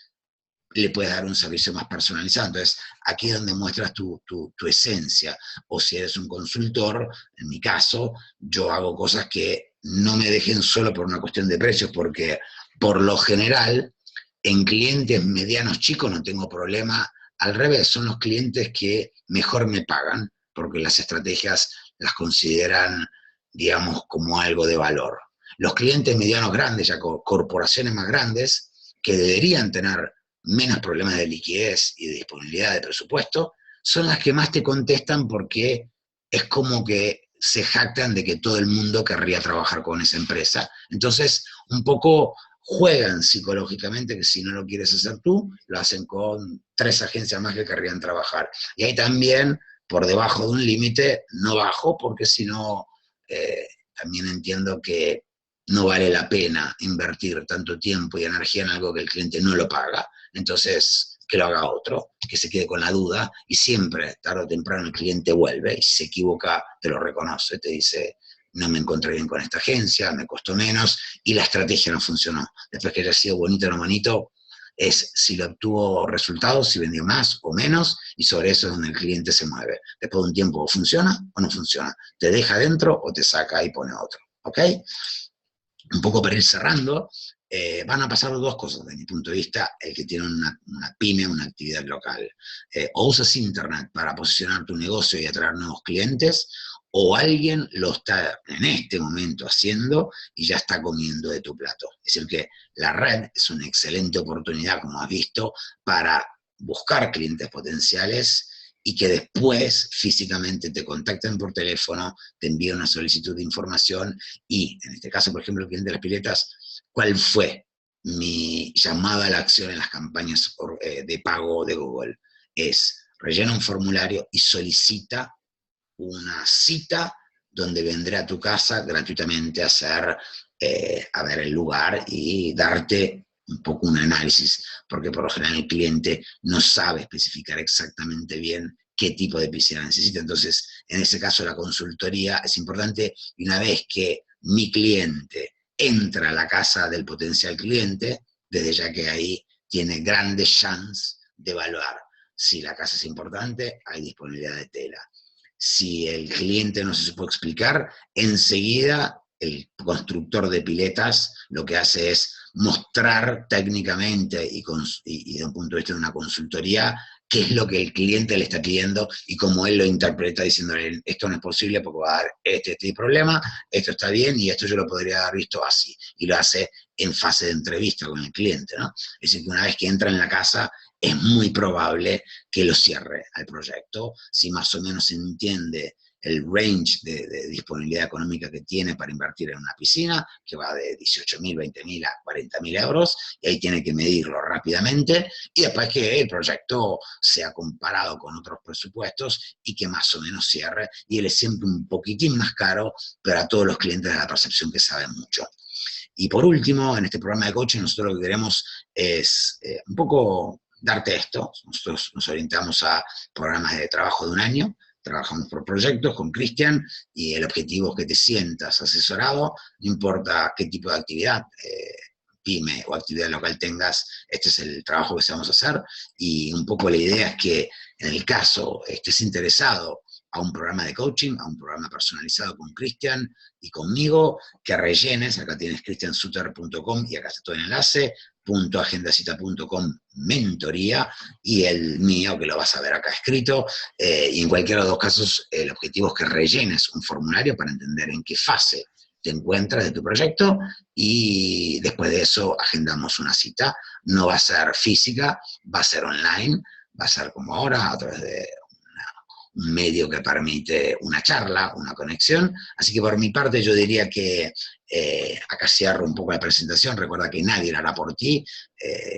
le puedes dar un servicio más personalizado. Entonces, aquí es donde muestras tu esencia. O si eres un consultor, en mi caso, yo hago cosas que no me dejen solo por una cuestión de precios, porque por lo general, en clientes medianos chicos no tengo problema. Al revés, son los clientes que mejor me pagan, porque las estrategias las consideran, digamos, como algo de valor. Los clientes medianos grandes, ya corporaciones más grandes, que deberían tener menos problemas de liquidez y de disponibilidad de presupuesto, son las que más te contestan porque es como que se jactan de que todo el mundo querría trabajar con esa empresa. Entonces, un poco juegan psicológicamente que si no lo quieres hacer tú, lo hacen con 3 agencias más que querrían trabajar. Y ahí también, por debajo de un límite, no bajo, porque si no, también entiendo que no vale la pena invertir tanto tiempo y energía en algo que el cliente no lo paga. Entonces, que lo haga otro, que se quede con la duda, y siempre, tarde o temprano, el cliente vuelve, y si se equivoca, te lo reconoce, te dice, no me encontré bien con esta agencia, me costó menos, y la estrategia no funcionó. Después que haya sido bonito o no bonito, es si lo obtuvo resultados, si vendió más o menos, y sobre eso es donde el cliente se mueve. Después de un tiempo, o funciona o no funciona. Te deja dentro o te saca y pone otro. ¿Ok? Un poco para ir cerrando, van a pasar 2 cosas desde mi punto de vista, el que tiene una pyme, una actividad local. O usas internet para posicionar tu negocio y atraer nuevos clientes, o alguien lo está en este momento haciendo y ya está comiendo de tu plato. Es decir, que la red es una excelente oportunidad, como has visto, para buscar clientes potenciales y que después físicamente te contacten por teléfono, te envíen una solicitud de información y, en este caso, por ejemplo, el cliente de las piletas, ¿cuál fue mi llamada a la acción en las campañas de pago de Google? Es, rellena un formulario y solicita una cita donde vendré a tu casa gratuitamente a hacer, a ver el lugar y darte un poco un análisis, porque por lo general el cliente no sabe especificar exactamente bien qué tipo de piscina necesita. Entonces, en ese caso, la consultoría es importante, y una vez que mi cliente entra a la casa del potencial cliente, desde ya que ahí tiene grandes chances de evaluar si la casa es importante, hay disponibilidad de tela. Si el cliente no se supo explicar, enseguida el constructor de piletas lo que hace es mostrar técnicamente y desde un punto de vista de una consultoría qué es lo que el cliente le está pidiendo y cómo él lo interpreta, diciéndole, esto no es posible porque va a dar este problema, esto está bien y esto yo lo podría haber visto así. Y lo hace en fase de entrevista con el cliente, ¿no? Es decir, que una vez que entra en la casa, es muy probable que lo cierre al proyecto, si más o menos se entiende el range de disponibilidad económica que tiene para invertir en una piscina, que va de 18.000, 20.000 a 40.000 euros, y ahí tiene que medirlo rápidamente, y después que el proyecto sea comparado con otros presupuestos y que más o menos cierre, y él es siempre un poquitín más caro, pero a todos los clientes de la percepción que saben mucho. Y por último, en este programa de coaching, nosotros lo que queremos es un poco darte esto. Nosotros nos orientamos a programas de trabajo de un año, trabajamos por proyectos con Cristian, y el objetivo es que te sientas asesorado, no importa qué tipo de actividad, pyme o actividad local tengas, este es el trabajo que vamos a hacer, y un poco la idea es que en el caso estés interesado a un programa de coaching, a un programa personalizado con Cristian y conmigo, que rellenes, acá tienes cristiansuter.com y acá está todo el enlace, .agendacita.com mentoría, y el mío, que lo vas a ver acá escrito, y en cualquiera de los 2 casos, el objetivo es que rellenes un formulario para entender en qué fase te encuentras de tu proyecto, y después de eso agendamos una cita. No va a ser física, va a ser online, va a ser como ahora, a través de un medio que permite una charla, una conexión. Así que por mi parte yo diría que acá cierro un poco la presentación. Recuerda que nadie lo hará por ti,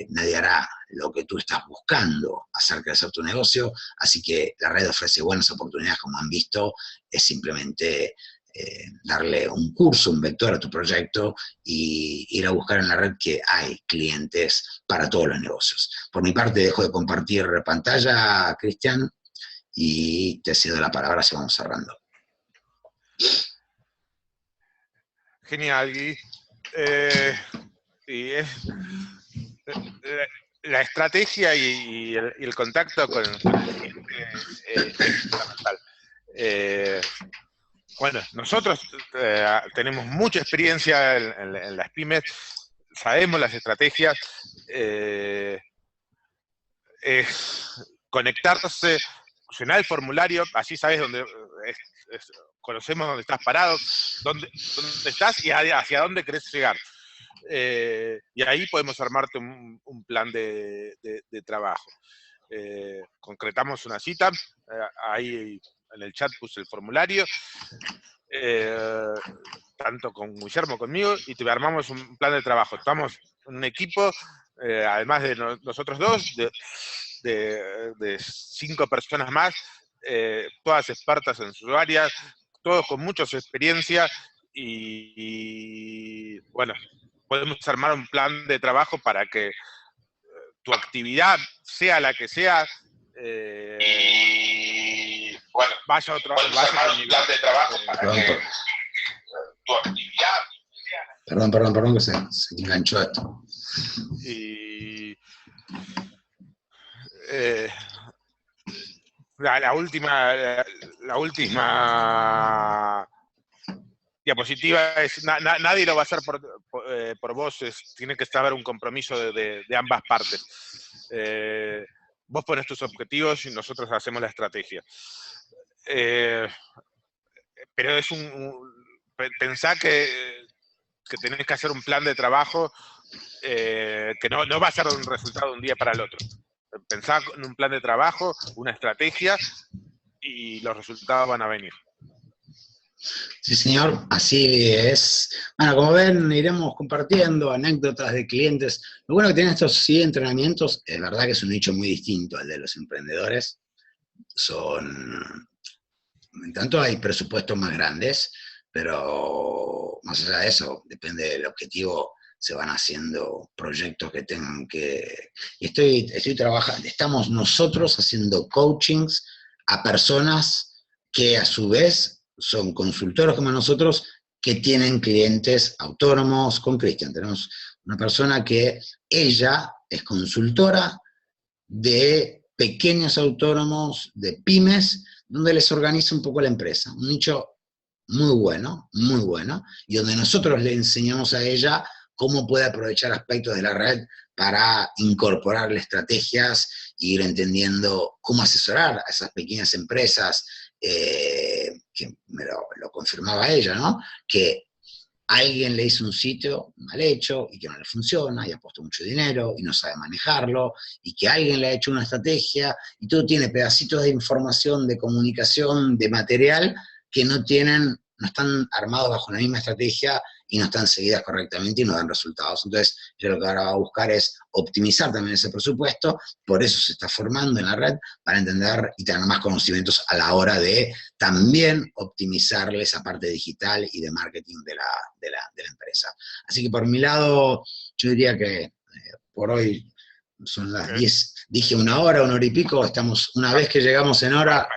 nadie hará lo que tú estás buscando, hacer crecer tu negocio, así que la red ofrece buenas oportunidades, como han visto, es simplemente darle un curso, un vector a tu proyecto y ir a buscar en la red que hay clientes para todos los negocios. Por mi parte dejo de compartir pantalla, Cristian, y te cedo la palabra si vamos cerrando. Genial, Gui. Y es, la estrategia y el contacto con el cliente es fundamental. Bueno, nosotros tenemos mucha experiencia en las pymes, sabemos las estrategias, conectarse, llenar el formulario, así sabes dónde conocemos dónde estás parado, dónde estás y hacia dónde querés llegar. Y ahí podemos armarte un plan de trabajo. Concretamos una cita, ahí en el chat puse el formulario, tanto con Guillermo conmigo, y te armamos un plan de trabajo. Estamos en un equipo, además de nosotros dos, de 5 personas más, todas expertas en su área, todos con mucha experiencia, y bueno, podemos armar un plan de trabajo para que tu actividad, sea la que sea, bueno, vaya a otro plan de trabajo para que tu actividad... Perdón, que se enganchó esto. Y la última diapositiva es, nadie lo va a hacer por vos, tiene que estar un compromiso de ambas partes. Vos pones tus objetivos y nosotros hacemos la estrategia. Pero es pensá que tenés que hacer un plan de trabajo que no va a ser un resultado de un día para el otro. Pensá en un plan de trabajo, una estrategia, y los resultados van a venir. Sí, señor, así es. Bueno, como ven, iremos compartiendo anécdotas de clientes. Lo bueno que tienen estos entrenamientos, es verdad que es un nicho muy distinto al de los emprendedores. En tanto hay presupuestos más grandes, pero más allá de eso, depende del objetivo, se van haciendo proyectos que tengan que... Y estoy trabajando, estamos nosotros haciendo coachings a personas que a su vez son consultores como nosotros, que tienen clientes autónomos. Con Cristian tenemos una persona que ella es consultora de pequeños autónomos, de pymes, donde les organiza un poco la empresa. Un nicho muy bueno, y donde nosotros le enseñamos a ella cómo puede aprovechar aspectos de la red para incorporarle estrategias e ir entendiendo cómo asesorar a esas pequeñas empresas, que me lo confirmaba ella, ¿no? Que alguien le hizo un sitio mal hecho y que no le funciona y ha puesto mucho dinero y no sabe manejarlo, y que alguien le ha hecho una estrategia y todo tiene pedacitos de información, de comunicación, de material que no están armados bajo la misma estrategia y no están seguidas correctamente y no dan resultados. Entonces, yo lo que ahora va a buscar es optimizar también ese presupuesto, por eso se está formando en la red, para entender y tener más conocimientos a la hora de también optimizarle esa parte digital y de marketing de la empresa. Así que por mi lado, yo diría que por hoy son las 10, dije una hora y pico, estamos, una vez que llegamos en hora,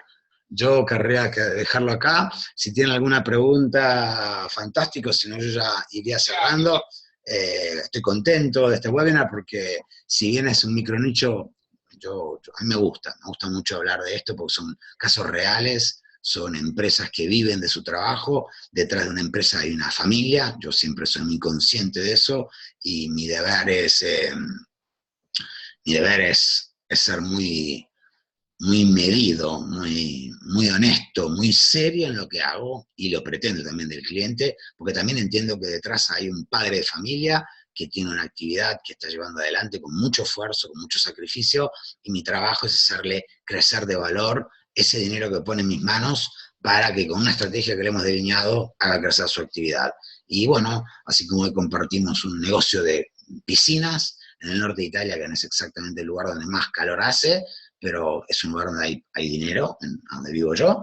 yo querría dejarlo acá. Si tienen alguna pregunta, fantástico, si no yo ya iría cerrando. Estoy contento de este webinar porque si bien es un micronicho, a mí me gusta mucho hablar de esto porque son casos reales, son empresas que viven de su trabajo, detrás de una empresa hay una familia, yo siempre soy muy consciente de eso, y mi deber es ser muy medido, muy honesto, muy serio en lo que hago, y lo pretendo también del cliente, porque también entiendo que detrás hay un padre de familia que tiene una actividad que está llevando adelante con mucho esfuerzo, con mucho sacrificio, y mi trabajo es hacerle crecer de valor ese dinero que pone en mis manos para que con una estrategia que le hemos delineado haga crecer su actividad. Y bueno, así como hoy compartimos un negocio de piscinas en el norte de Italia, que no es exactamente el lugar donde más calor hace, pero es un lugar donde hay dinero, donde vivo yo,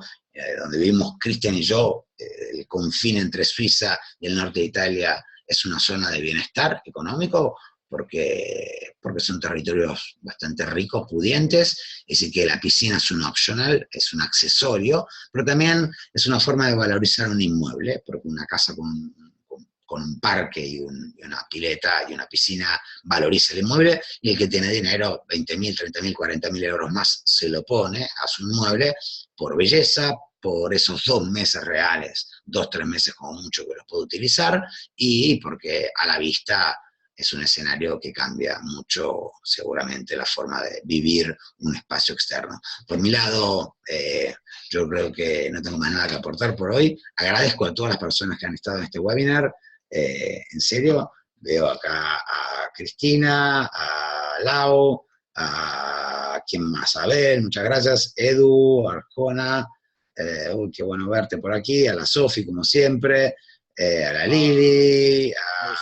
donde vivimos Cristian y yo, el confín entre Suiza y el norte de Italia es una zona de bienestar económico, porque son territorios bastante ricos, pudientes, es decir, que la piscina es un optional, es un accesorio, pero también es una forma de valorizar un inmueble, porque una casa con un parque y una pileta y una piscina valoriza el inmueble, y el que tiene dinero, 20.000, 30.000, 40.000 euros más, se lo pone a su inmueble por belleza, por esos 2 meses reales, 2, 3 meses como mucho que los puede utilizar, y porque a la vista es un escenario que cambia mucho, seguramente, la forma de vivir un espacio externo. Por mi lado, yo creo que no tengo más nada que aportar por hoy. Agradezco a todas las personas que han estado en este webinar. En serio, veo acá a Cristina, a Lau, a ¿quién más? Abel, muchas gracias. Edu, Arjona, uy, qué bueno verte por aquí, a la Sofi, como siempre, a la Lili, a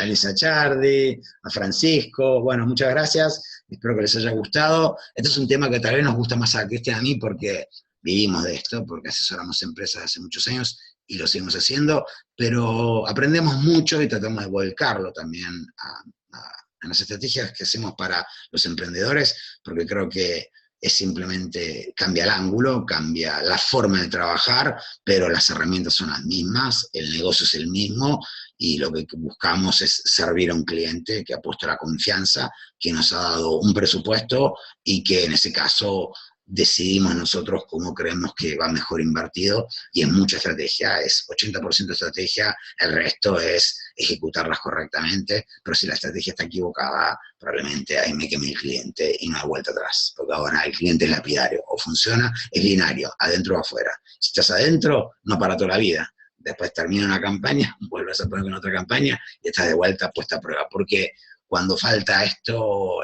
Lisa Chardi, a Francisco, bueno, muchas gracias, espero que les haya gustado. Este es un tema que tal vez nos gusta más a Cristian y a mí porque vivimos de esto, porque asesoramos empresas hace muchos años y lo seguimos haciendo, pero aprendemos mucho y tratamos de volcarlo también a las estrategias que hacemos para los emprendedores, porque creo que es simplemente, cambia el ángulo, cambia la forma de trabajar, pero las herramientas son las mismas, el negocio es el mismo, y lo que buscamos es servir a un cliente que ha puesto la confianza, que nos ha dado un presupuesto, y que en ese caso decidimos nosotros cómo creemos que va mejor invertido, y es mucha estrategia, es 80% estrategia, el resto es ejecutarlas correctamente, pero si la estrategia está equivocada, probablemente ahí me queme el cliente y no hay vuelta atrás, porque ahora el cliente es lapidario, o funciona, es binario, adentro o afuera. Si estás adentro, no para toda la vida. Después termina una campaña, vuelves a poner con otra campaña y estás de vuelta puesta a prueba, porque cuando falta esto,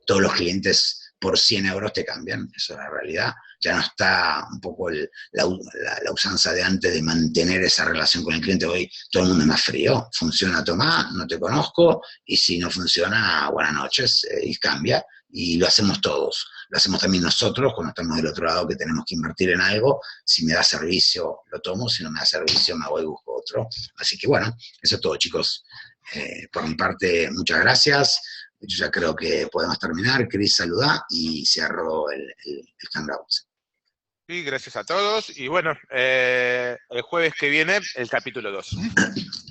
todos los clientes por 100 euros te cambian, eso es la realidad. Ya no está un poco la usanza de antes de mantener esa relación con el cliente. Hoy todo el mundo es más frío, funciona, tomá, no te conozco, y si no funciona, buenas noches, y cambia, y lo hacemos todos. Lo hacemos también nosotros cuando estamos del otro lado, que tenemos que invertir en algo. Si me da servicio, lo tomo, si no me da servicio, me voy y busco otro. Así que bueno, eso es todo, chicos. Por mi parte, muchas gracias. Yo ya creo que podemos terminar. Cris, saludá y cierro el hangout. Sí, gracias a todos. Y bueno, el jueves que viene, el capítulo 2.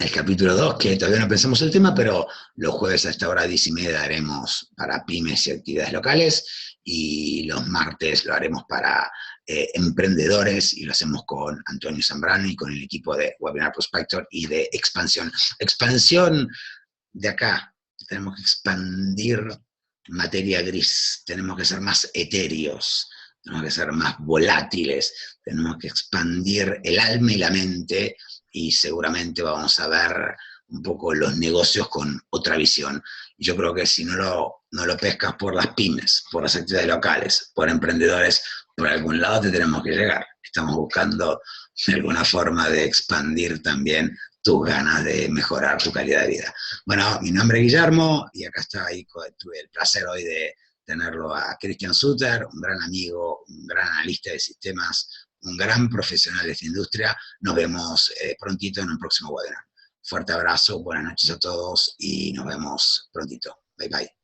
El capítulo 2, que todavía no pensamos el tema, pero los jueves a esta hora 10:30 haremos para pymes y actividades locales, y los martes lo haremos para emprendedores, y lo hacemos con Antonio Zambrano y con el equipo de Webinar Prospector y de Expansión. Expansión de acá. Tenemos que expandir materia gris, tenemos que ser más etéreos, tenemos que ser más volátiles, tenemos que expandir el alma y la mente, y seguramente vamos a ver un poco los negocios con otra visión. Y yo creo que si no lo pescas por las pymes, por las actividades locales, por emprendedores, por algún lado te tenemos que llegar. Estamos buscando alguna forma de expandir también tus ganas de mejorar tu calidad de vida. Bueno, mi nombre es Guillermo, y acá está, y tuve el placer hoy de tenerlo a Christian Suter, un gran amigo, un gran analista de sistemas, un gran profesional de esta industria. Nos vemos prontito en un próximo webinar. Fuerte abrazo, buenas noches a todos, y nos vemos prontito. Bye bye.